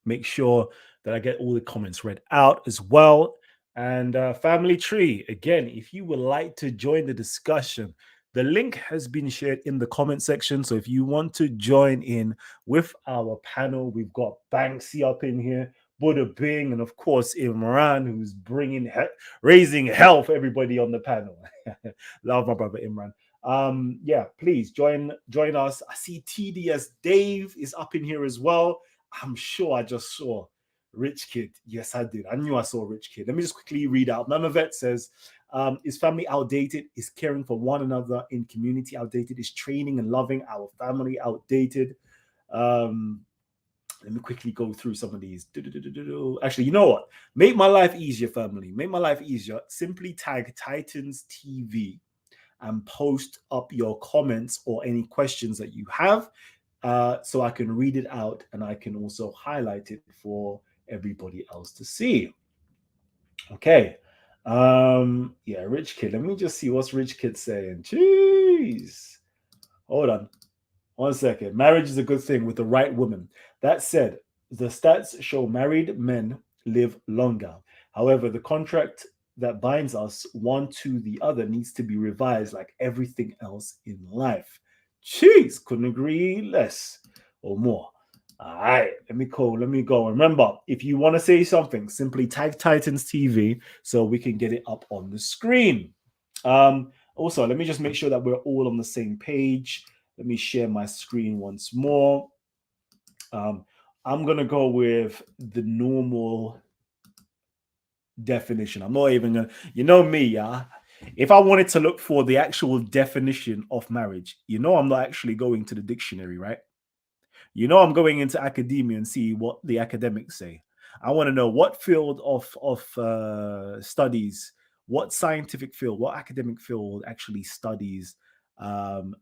Speaker 1: make sure that I get all the comments read out as well. And family tree, again, if you would like to join the discussion, the link has been shared in the comment section. So if you want to join in with our panel, we've got Banksy up in here, Buddha Bing, and of course Imran, who's raising hell for everybody on the panel. Love my brother Imran. Yeah, please join us. I see TDS Dave is up in here as well. I'm sure I just saw Rich Kid. Yes, I did. I knew I saw Rich Kid. Let me just quickly read out. Mamavet says, is family outdated? Is caring for one another in community outdated? Is training and loving our family outdated? Let me quickly go through some of these. Actually, you know what? Make my life easier, family. Make my life easier. Simply tag Titans TV and post up your comments or any questions that you have, so I can read it out and I can also highlight it for everybody else to see. Okay. Yeah, Rich Kid. Let me just see what's Rich Kid saying. Jeez. Hold on. 1 second. Marriage is a good thing with the right woman. That said, the stats show married men live longer. However, the contract that binds us one to the other needs to be revised like everything else in life. Jeez, couldn't agree less or more. All right, let me go. Remember, if you want to say something, simply type Titans TV so we can get it up on the screen. Also, let me just make sure that we're all on the same page. Let me share my screen once more. I'm going to go with the normal definition. I'm not even going to, you know me, yeah. If I wanted to look for the actual definition of marriage, I'm not actually going to the dictionary, right? I'm going into academia and see what the academics say. I want to know what field of studies, what scientific field, what academic field actually studies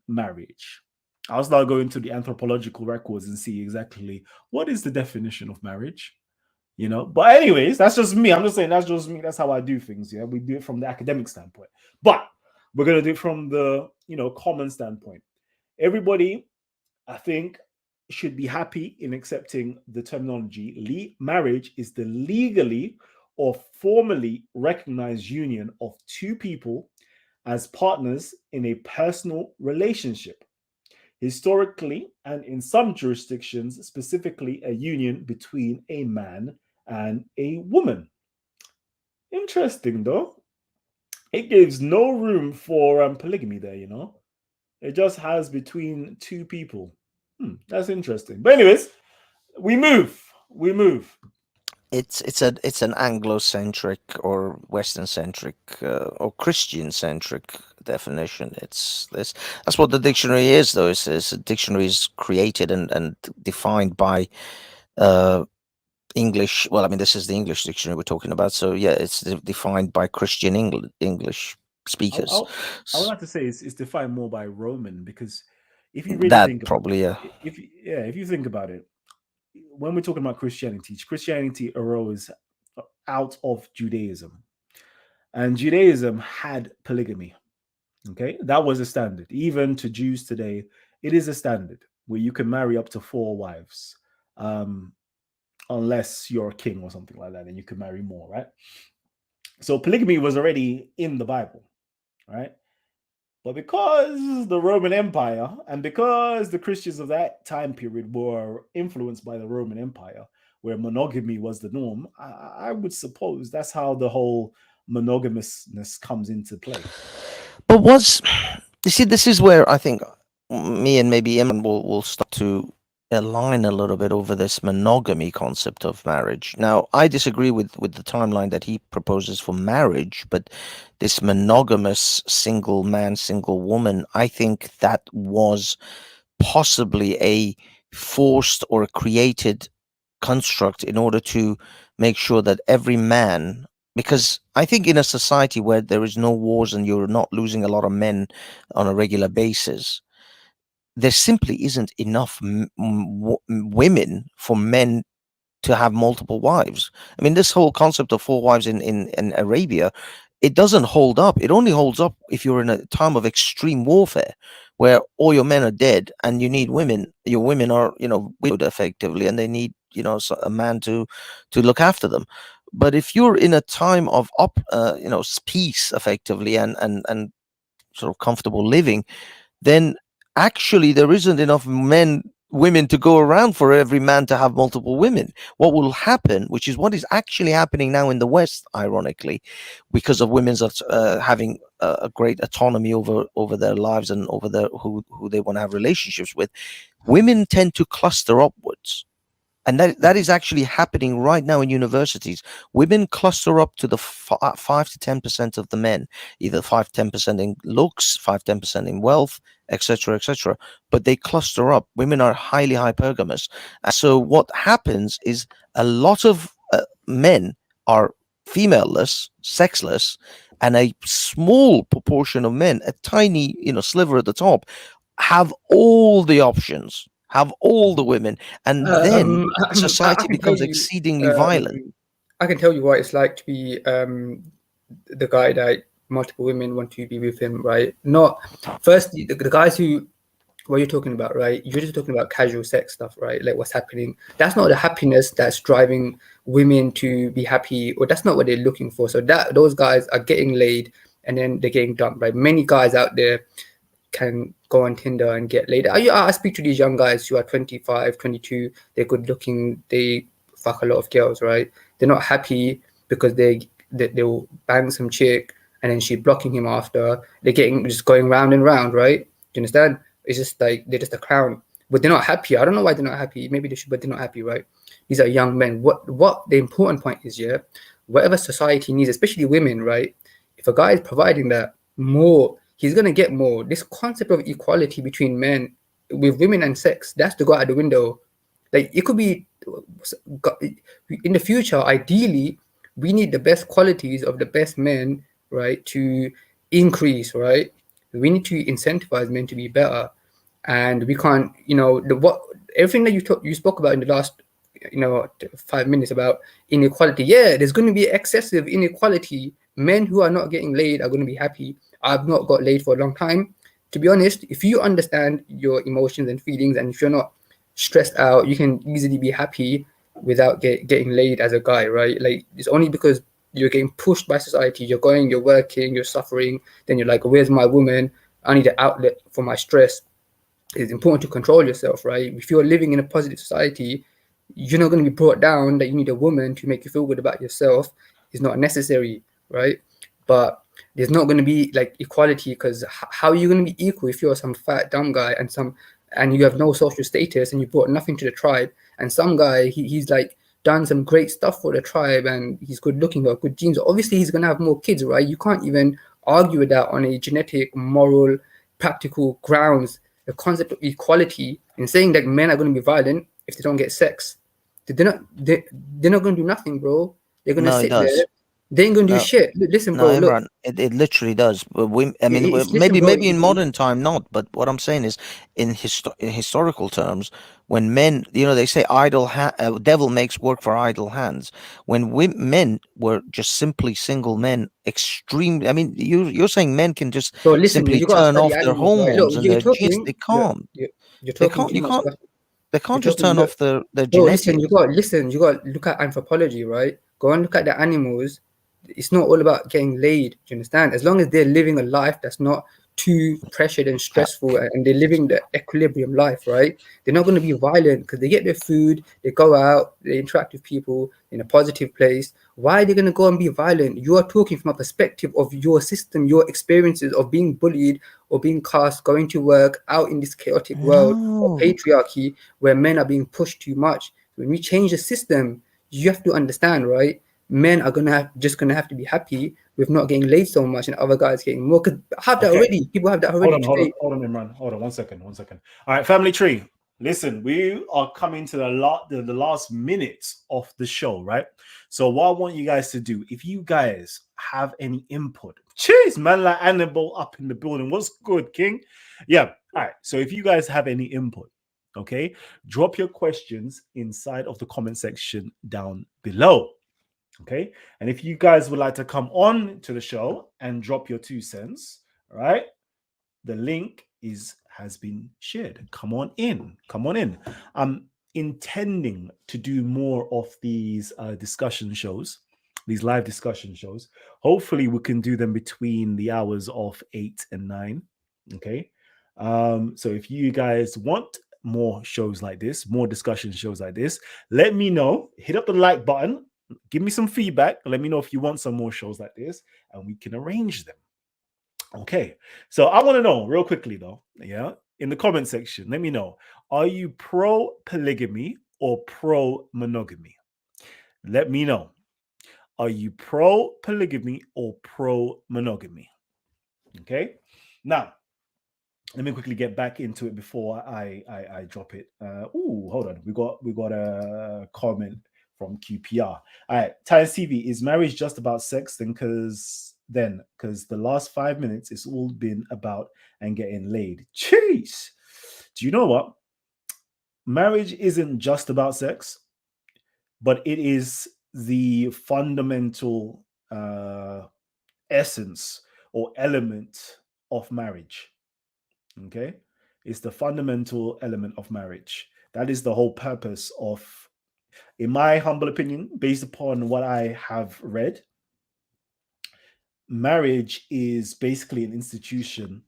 Speaker 1: marriage. I'll start going to the anthropological records and see exactly what is the definition of marriage. But anyways, that's just me. I'm just saying that's just me. That's how I do things. Yeah, we do it from the academic standpoint, but we're gonna do it from the common standpoint. Everybody, I think, should be happy in accepting the terminology. Marriage is the legally or formally recognized union of two people as partners in a personal relationship. Historically, and in some jurisdictions, specifically a union between a man and a woman. Interesting, though. It gives no room for polygamy there, you know. It just has between two people. That's interesting. But anyways, we move. We move.
Speaker 5: It's an Anglo-centric or Western-centric or Christian-centric definition. It's this that's what the dictionary is, though. It's a dictionary is created and defined by English. Well, I mean, this is the English dictionary we're talking about. So yeah, it's defined by Christian English speakers.
Speaker 1: I would like to say it's defined more by Roman, because if you really
Speaker 5: That
Speaker 1: think
Speaker 5: probably
Speaker 1: if you think about it, when we're talking about Christianity arose out of Judaism, and Judaism had polygamy. Okay, that was a standard. Even to Jews today, it is a standard where you can marry up to 4 wives, unless you're a king or something like that, and you can marry more, right? So polygamy was already in the Bible, right? But because the Roman Empire and because the Christians of that time period were influenced by the Roman Empire, where monogamy was the norm, I would suppose that's how the whole monogamousness comes into play.
Speaker 5: But you see, this is where I think me and maybe Emin will start to align a little bit over this monogamy concept of marriage. Now, I disagree with the timeline that he proposes for marriage, but this monogamous single man, single woman, I think that was possibly a forced or a created construct in order to make sure that every man, because I think in a society where there is no wars and you're not losing a lot of men on a regular basis, there simply isn't enough women for men to have multiple wives. I mean, this whole concept of 4 wives in Arabia, it doesn't hold up. It only holds up if you're in a time of extreme warfare where all your men are dead and you need women. Your women are, widowed effectively, and they need, a man to look after them. But if you're in a time of peace effectively and sort of comfortable living, then actually there isn't enough women to go around for every man to have multiple women. What will happen, which is what is actually happening now in the West, ironically, because of women's having a great autonomy over their lives and over who they want to have relationships with, women tend to cluster upwards. And that is actually happening right now in universities. Women cluster up to the 5 to 10% of the men, either 5-10% in looks, 5-10% in wealth, etc., etc. But they cluster up. Women are highly hypergamous. And so what happens is a lot of men are femaleless, sexless, and a small proportion of men, a tiny sliver at the top, have all the options, have all the women, and then society becomes exceedingly violent.
Speaker 8: I can tell you what it's like to be the guy that multiple women want to be with him, right? Not firstly the guys who, what you're talking about, right? You're just talking about casual sex stuff, right? Like what's happening. That's not the happiness that's driving women to be happy, or that's not what they're looking for. So those guys are getting laid and then they're getting dumped, right? Many guys out there can go on Tinder and get laid. I speak to these young guys who are 25, 22. They're good looking. They fuck a lot of girls, right? They're not happy because they'll bang some chick and then she's blocking him after. They're just going round and round, right? Do you understand? It's just like they're just a clown, but they're not happy. I don't know why they're not happy. Maybe they should, but they're not happy, right? These are young men. What the important point is, yeah, whatever society needs, especially women, right? If a guy is providing that more, he's going to get more. This concept of equality between men with women and sex, that's to go out the window. Like it could be in the future, ideally, we need the best qualities of the best men, right, to increase, right? We need to incentivize men to be better. And we can't, everything that you spoke about in the last, 5 minutes about inequality. Yeah, there's going to be excessive inequality. Men who are not getting laid are going to be happy. I've not got laid for a long time. To be honest, if you understand your emotions and feelings, and if you're not stressed out. You can easily be happy without getting laid as a guy, right? Like, it's only because you're getting pushed by society. You're working, you're suffering. Then you're like, where's my woman? I need an outlet for my stress. It's important to control yourself, right? If you're living in a positive society, you're not going to be brought down that you need a woman to make you feel good about yourself. It's not necessary, right? But there's not going to be like equality, because how are you going to be equal if you're some fat dumb guy and you have no social status and you brought nothing to the tribe, and some guy he's like done some great stuff for the tribe and he's good looking, got good genes. Obviously he's going to have more kids, right? You can't even argue with that on a genetic, moral, practical grounds. The concept of equality and saying that men are going to be violent if they don't get sex. They're not going to do nothing, bro. They're going to
Speaker 5: No, it
Speaker 8: sit
Speaker 5: does.
Speaker 8: there. They ain't going to do
Speaker 5: No,
Speaker 8: shit. Listen,
Speaker 5: no,
Speaker 8: bro, look.
Speaker 5: Imran, it literally does. But I mean,
Speaker 8: Listen, bro,
Speaker 5: maybe in modern time not. But what I'm saying is, in historical terms, when men, they say devil makes work for idle hands. When men were just simply single men, extreme. I mean, you're saying men can just
Speaker 8: bro, listen,
Speaker 5: simply
Speaker 8: you got to
Speaker 5: turn
Speaker 8: study
Speaker 5: off their
Speaker 8: animals, right? Look,
Speaker 5: hormones and
Speaker 8: you're
Speaker 5: their genes.
Speaker 8: talking,
Speaker 5: They can't.
Speaker 8: you're
Speaker 5: They
Speaker 8: talking
Speaker 5: can't.
Speaker 8: too
Speaker 5: You
Speaker 8: much
Speaker 5: can't.
Speaker 8: stuff.
Speaker 5: They
Speaker 8: You're
Speaker 5: can't just
Speaker 8: talking,
Speaker 5: turn
Speaker 8: look,
Speaker 5: off their
Speaker 8: bro, listen,
Speaker 5: genetics.
Speaker 8: you got to look at anthropology, right? Go and look at the animals. It's not all about getting laid. Do you understand? As long as they're living a life that's not too pressured and stressful, and they're living the equilibrium life, right? They're not going to be violent because they get their food, they go out, they interact with people in a positive place. Why are they going to go and be violent? You are talking from a perspective of your system, your experiences of being bullied or being cast, going to work out in this chaotic world of
Speaker 5: No.
Speaker 8: patriarchy where men are being pushed too much. When we change the system, you have to understand, right? Men are just gonna have to be happy with not getting laid so much and other guys getting more. Because I have that already. People have that already today.
Speaker 1: Hold on, Imran. Hold on, 1 second. All right, family tree. Listen, we are coming to the last minutes of the show, right? So what I want you guys to do, if you guys have any input, cheers, man, like Annabelle up in the building. What's good, King? Yeah. All right. So if you guys have any input, okay, drop your questions inside of the comment section down below. Okay. And if you guys would like to come on to the show and drop your 2 cents, all right, the link has been shared. Come on in. I'm intending to do more of these discussion shows, these live discussion shows. Hopefully we can do them between the hours of 8 and 9. Okay. So if you guys want more shows like this, more discussion shows like this, let me know. Hit up the like button. Give me some feedback. Let me know if you want some more shows like this, and we can arrange them. Okay. So I want to know real quickly, though, yeah, in the comment section, let me know. Are you pro polygamy or pro monogamy? Let me know. Are you pro polygamy or pro monogamy? Okay. Now, let me quickly get back into it before I drop it. Hold on. We got a comment from QPR. All right, Tyler TV, is marriage just about sex? Because the last 5 minutes it's all been about and getting laid. Jeez. Do you know what? Marriage isn't just about sex, but it is the fundamental essence or element of marriage. Okay, it's the fundamental element of marriage. That is the whole purpose of, in my humble opinion, based upon what I have read, marriage is basically an institution.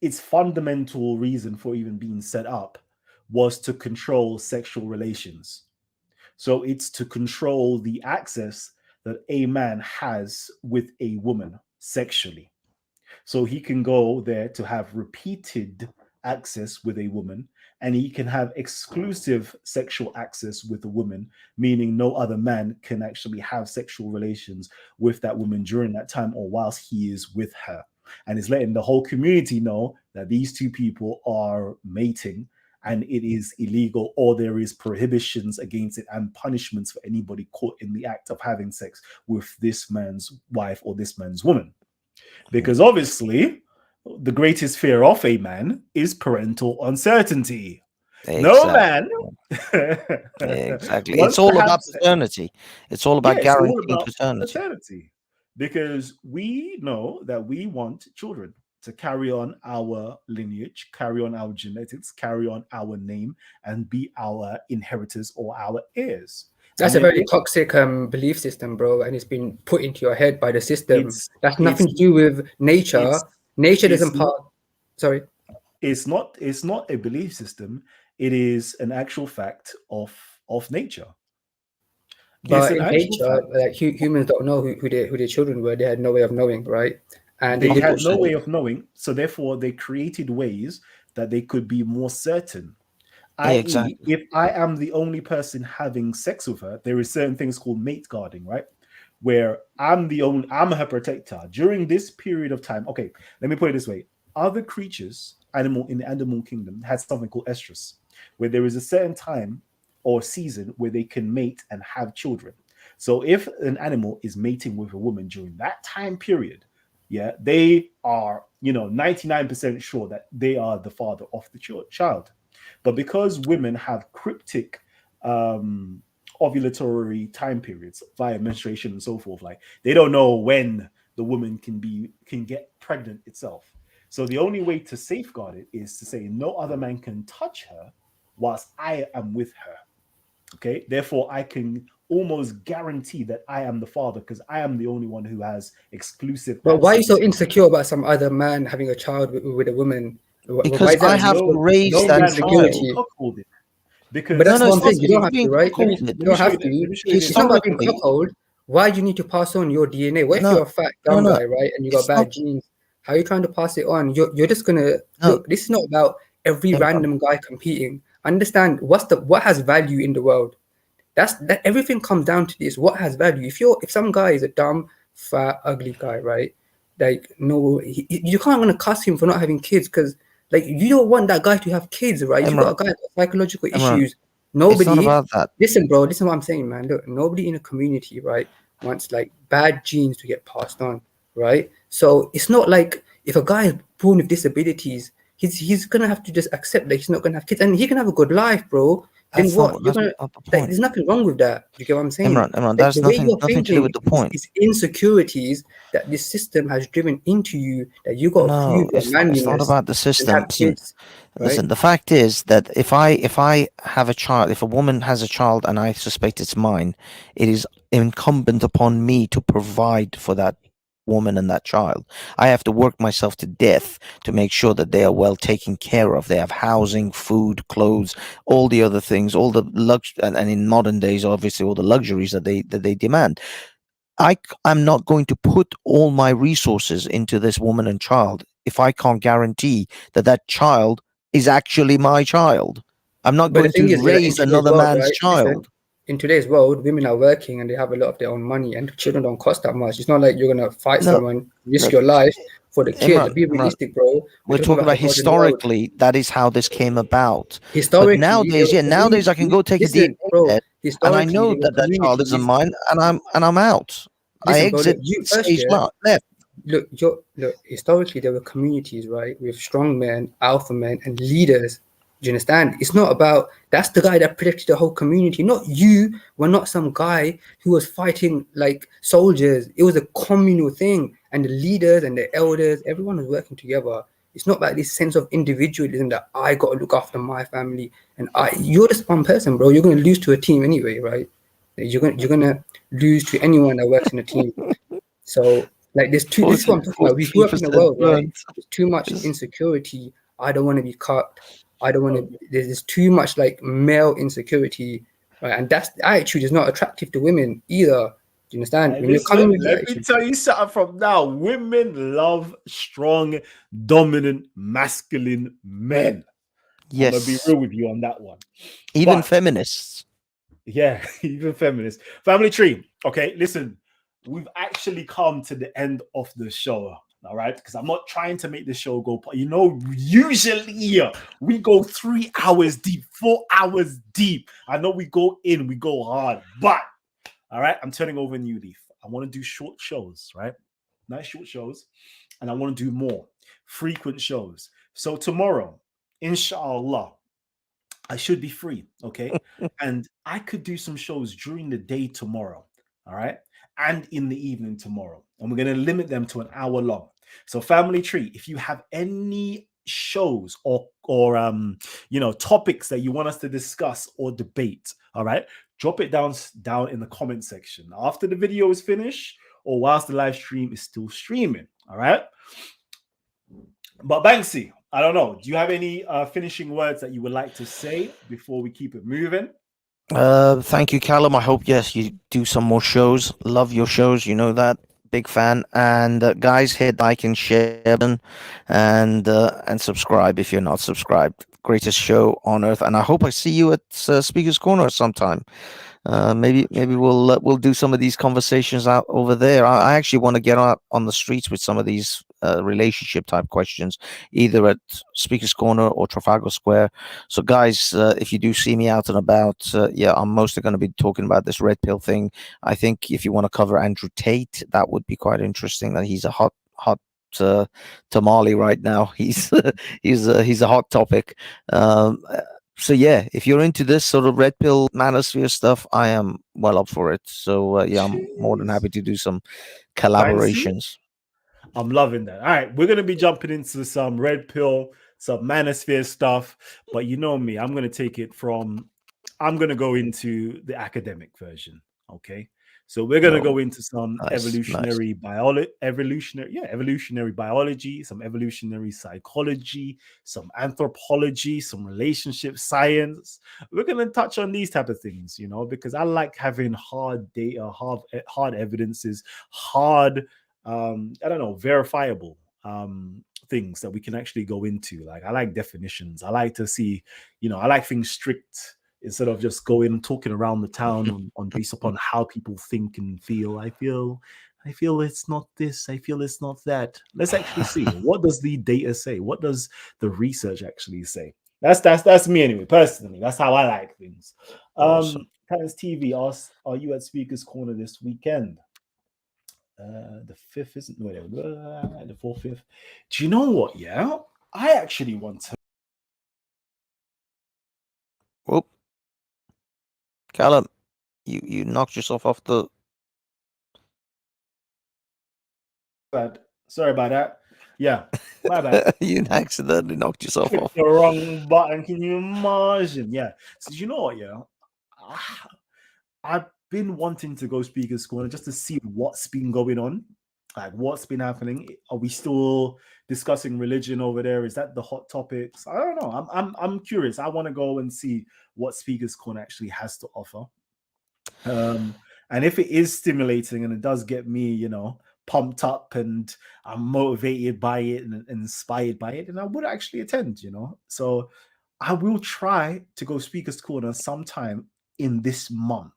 Speaker 1: Its fundamental reason for even being set up was to control sexual relations. So it's to control the access that a man has with a woman sexually. So he can go there to have repeated access with a woman, and he can have exclusive sexual access with a woman, meaning no other man can actually have sexual relations with that woman during that time or whilst he is with her. And it's letting the whole community know that these two people are mating and it is illegal, or there is prohibitions against it and punishments for anybody caught in the act of having sex with this man's wife or this man's woman. Because obviously, the greatest fear of a man is parental uncertainty.
Speaker 5: Exactly.
Speaker 1: No man.
Speaker 5: Exactly. It's all about paternity. It's all about guaranteeing paternity.
Speaker 1: Because we know that we want children. to carry on our lineage, carry on our genetics, carry on our name, and be our inheritors or our heirs.
Speaker 8: That's
Speaker 1: And
Speaker 8: a
Speaker 1: then
Speaker 8: very toxic belief system, bro, and it's been put into your head by the system.
Speaker 1: it's
Speaker 8: That's
Speaker 1: it's
Speaker 8: nothing to do with nature.
Speaker 1: it's
Speaker 8: Nature
Speaker 1: it's
Speaker 8: doesn't
Speaker 1: not
Speaker 8: part. Sorry.
Speaker 1: it's not a belief system. It is an actual fact of nature. It's
Speaker 8: But
Speaker 1: an
Speaker 8: in
Speaker 1: actual
Speaker 8: nature,
Speaker 1: fact.
Speaker 8: like humans don't know who their children were. They had no way of knowing, right? And they
Speaker 1: They
Speaker 8: lived
Speaker 1: had
Speaker 8: it.
Speaker 1: no
Speaker 5: 100%.
Speaker 1: way of knowing, so therefore they created ways that they could be more certain. I.e.,
Speaker 5: Exactly.
Speaker 1: if I am the only person having sex with her, there is certain things called mate guarding, right? Where I'm her protector during this period of time. Okay, let me put it this way: other creatures, animal in the animal kingdom, has something called estrus, where there is a certain time or season where they can mate and have children. So if an animal is mating with a woman during that time period, yeah, they are 99% sure that they are the father of the child. But because women have cryptic um, ovulatory time periods via menstruation and so forth, like they don't know when the woman can get pregnant itself. So the only way to safeguard it is to say no other man can touch her whilst I am with her. Okay, therefore I can almost guarantee that I am the father because I am the only one who has exclusive
Speaker 8: But why are you
Speaker 1: access
Speaker 8: so
Speaker 1: to her.
Speaker 8: insecure about some other man having a child with a woman? Why
Speaker 5: Because
Speaker 8: is
Speaker 5: I
Speaker 8: that
Speaker 1: Because
Speaker 5: have to raise
Speaker 1: no
Speaker 5: that
Speaker 1: man has to be
Speaker 5: child.
Speaker 8: insecurity?
Speaker 1: cuckolded.
Speaker 8: But
Speaker 5: No,
Speaker 1: Because
Speaker 8: that's
Speaker 5: no,
Speaker 8: what
Speaker 5: it's
Speaker 8: I'm
Speaker 5: not.
Speaker 8: saying.
Speaker 1: let's
Speaker 8: You
Speaker 1: say,
Speaker 8: don't
Speaker 5: It's
Speaker 8: have to,
Speaker 5: being
Speaker 8: right?
Speaker 5: cuckolded.
Speaker 8: You don't have to.
Speaker 1: let me show you this.
Speaker 8: It's not about being
Speaker 5: Historically,
Speaker 8: cuckold. Why do you need to pass on your DNA? What if
Speaker 5: no,
Speaker 8: you're a fat,
Speaker 5: no,
Speaker 8: dumb
Speaker 5: no.
Speaker 8: guy, right? And you got
Speaker 5: It's not.
Speaker 8: bad genes? How are you trying to pass it on? You're just gonna
Speaker 5: No,
Speaker 8: look. This is not about every
Speaker 5: Imran.
Speaker 8: random guy competing. Understand what has value in the world. That everything comes down to this. What has value? If some guy is a dumb, fat, ugly guy, right? Like no, you can't gonna cuss him for not having kids because like you don't want that guy to have kids, right? If you got
Speaker 5: Imran,
Speaker 8: a guy with psychological
Speaker 5: Imran.
Speaker 8: issues,
Speaker 5: It's not
Speaker 8: nobody
Speaker 5: about that.
Speaker 8: listen, bro. Listen what I'm saying, man. Look, nobody in a community, right, wants like bad genes to get passed on, right? So it's not like if a guy is born with disabilities, he's gonna have to just accept that he's not gonna have kids, and he can have a good life, bro. Then
Speaker 5: That's
Speaker 8: what?
Speaker 5: not.
Speaker 8: You're
Speaker 5: That's
Speaker 8: gonna
Speaker 5: not the
Speaker 8: like,
Speaker 5: point.
Speaker 8: there's nothing wrong with that. Do you get what I'm saying?
Speaker 5: Imran,
Speaker 8: Like
Speaker 5: that's
Speaker 8: the way
Speaker 5: nothing.
Speaker 8: you're
Speaker 5: Nothing to do
Speaker 8: thinking
Speaker 5: with the point.
Speaker 8: is insecurities that this system has driven into you that you got to
Speaker 5: No,
Speaker 8: prove your
Speaker 5: it's not
Speaker 8: manliness
Speaker 5: about the
Speaker 8: and have
Speaker 5: system. Listen,
Speaker 8: kids, right?
Speaker 5: listen. The fact is that if I have a child, if a woman has a child and I suspect it's mine, it is incumbent upon me to provide for that woman and that child. I have to work myself to death to make sure that they are well taken care of. They have housing, food, clothes, all the other things, all the and in modern days, obviously, all the luxuries that they demand. I'm not going to put all my resources into this woman and child if I can't guarantee that that child is actually my child. I'm not
Speaker 8: But the
Speaker 5: going
Speaker 8: thing
Speaker 5: to
Speaker 8: is, yeah, in
Speaker 5: raise
Speaker 8: today's
Speaker 5: another
Speaker 8: world,
Speaker 5: man's
Speaker 8: right? Listen,
Speaker 5: child.
Speaker 8: in today's world, women are working and they have a lot of their own money, and children don't cost that much. It's not like you're gonna fight
Speaker 5: No,
Speaker 8: someone, risk
Speaker 5: look,
Speaker 8: your life for the kid.
Speaker 5: Imran,
Speaker 8: Be
Speaker 5: Imran,
Speaker 8: realistic, bro. We're
Speaker 5: we're
Speaker 8: talking
Speaker 5: talking
Speaker 8: about
Speaker 5: about
Speaker 8: the modern world.
Speaker 5: historically, that is how this came about. But
Speaker 8: Historically, there
Speaker 5: nowadays,
Speaker 8: were
Speaker 5: yeah, nowadays I can
Speaker 8: communities.
Speaker 5: go take a
Speaker 8: Listen,
Speaker 5: DNA
Speaker 8: bro.
Speaker 5: test and I
Speaker 8: Historically,
Speaker 5: know
Speaker 8: there were
Speaker 5: that that child isn't
Speaker 8: communities.
Speaker 5: mine and I'm out. I
Speaker 8: Listen, bro. Look,
Speaker 5: exit
Speaker 8: you first,
Speaker 5: stage
Speaker 8: yeah.
Speaker 5: left.
Speaker 8: Look. Historically, there were communities, right, with strong men, alpha men, and leaders. Do you understand? It's not about that's the guy that protected the whole community. Not you. We're not some guy who was fighting like soldiers. It was a communal thing, and the leaders and the elders, everyone was working together. It's not like this sense of individualism that I got to look after my family and you're just one person, bro. You're gonna lose to a team anyway, right? You're gonna lose to anyone that works in a team. So like there's two this is what I'm talking about. We grew up in a
Speaker 5: 40%
Speaker 8: world, right?
Speaker 5: burnt.
Speaker 8: There's too much insecurity. I don't want to be cut. I don't want to there's too much like male insecurity, right? And that's attitude is not attractive to women either. Do you understand?
Speaker 1: Hey,
Speaker 8: When you're coming
Speaker 1: listen,
Speaker 8: with the
Speaker 1: let me
Speaker 8: attitude,
Speaker 1: tell you something from now. Women love strong, dominant, masculine men. I'm gonna be
Speaker 5: Yes.
Speaker 1: real with you on that one.
Speaker 5: Even
Speaker 1: But
Speaker 5: feminists.
Speaker 1: yeah, even feminists. Family tree. Okay, listen, we've actually come to the end of the show. All right, because I'm not trying to make the show go. Usually we go 3 hours deep, 4 hours deep. I know we go in, we go hard, but all right, I'm turning over a new leaf. I want to do short shows, right? Nice short shows, and I want to do more frequent shows. So tomorrow, inshallah, I should be free, okay? And I could do some shows during the day tomorrow, all right? And in the evening tomorrow. And we're going to limit them to an hour long. So Family Tree, if you have any shows or topics that you want us to discuss or debate, all right, drop it down in the comment section after the video is finished or whilst the live stream is still streaming. All right. But Banksy, I don't know. Do you have any finishing words that you would like to say before we keep it moving?
Speaker 5: Thank you, Callum. I hope, yes, you do some more shows. Love your shows. You know that. Big fan. And guys, hit like and share button and subscribe if you're not subscribed. Greatest show on earth. And I hope I see you at Speaker's Corner sometime. Maybe we'll do some of these conversations out over there. I actually want to get out on the streets with some of these relationship type questions, either at Speaker's Corner or Trafalgar Square. So, guys, if you do see me out and about, I'm mostly going to be talking about this red pill thing. I think if you want to cover Andrew Tate, that would be quite interesting. That he's a hot tamale right now. He's a hot topic. So yeah, if you're into this sort of red pill manosphere stuff, I am well up for it. So I'm more than happy to do some collaborations.
Speaker 1: I'm loving that. All right, we're gonna be jumping into some red pill, some manosphere stuff, but you know me, I'm gonna go into the academic version. Okay. So we're gonna go into some evolutionary biology, some evolutionary psychology, some anthropology, some relationship science. We're gonna touch on these type of things, because I like having hard data, hard evidences, hard verifiable things that we can actually go into. Like I like definitions. I like to see, I like things strict instead of just going talking around the town on based upon how people think and feel. I feel it's not this. I feel it's not that. Let's actually see, what does the data say? What does the research actually say? That's me anyway. Personally, that's how I like things.
Speaker 5: Awesome.
Speaker 1: Times TV asks, are you at Speaker's Corner this weekend? The 5th isn't whatever. The 4th, 5th. Do you know what? Yeah, I actually want to.
Speaker 5: Whoop. Callum, you knocked yourself off the.
Speaker 1: Sorry about that. Yeah, my bad.
Speaker 5: You accidentally knocked yourself
Speaker 1: Clicked
Speaker 5: off.
Speaker 1: the wrong button. Can you imagine? Yeah. So you know what? Yeah, I've been wanting to go Speaker's Corner just to see what's been going on, like what's been happening. Are we still discussing religion over there? Is that the hot topics? I don't know. I'm curious. I want to go and see what Speaker's Corner actually has to offer. And if it is stimulating and it does get me, pumped up and I'm motivated by it and inspired by it, then I would actually attend, So I will try to go Speaker's Corner sometime in this month.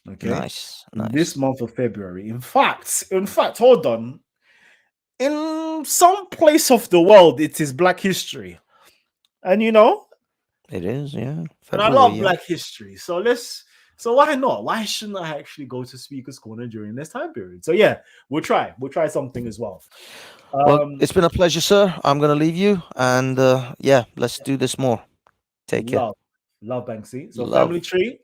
Speaker 1: Okay.
Speaker 5: Nice.
Speaker 1: This month of February. In fact, hold on. In some place of the world, it is Black History. And
Speaker 5: It is, yeah.
Speaker 1: and
Speaker 5: February,
Speaker 1: I love
Speaker 5: yeah.
Speaker 1: Black History. So why not? Why shouldn't I actually go to Speaker's Corner during this time period? So yeah, we'll try something as well.
Speaker 5: Well, it's been a pleasure, sir. I'm going to leave you, and let's do this more. Take care.
Speaker 1: Love Banksy. So
Speaker 5: Love.
Speaker 1: Family Tree,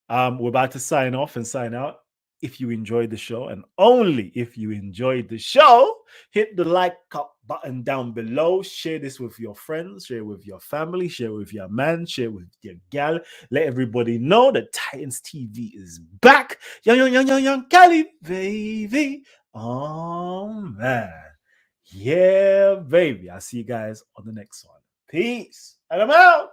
Speaker 1: we're about to sign off and sign out. If you enjoyed the show, and only if you enjoyed the show, hit the like button down below. Share this with your friends, share with your family, share with your man, share with your gal. Let everybody know that Titans TV is back. Young Cali, baby. Oh man. Yeah, baby. I'll see you guys on the next one. Peace. And I'm out.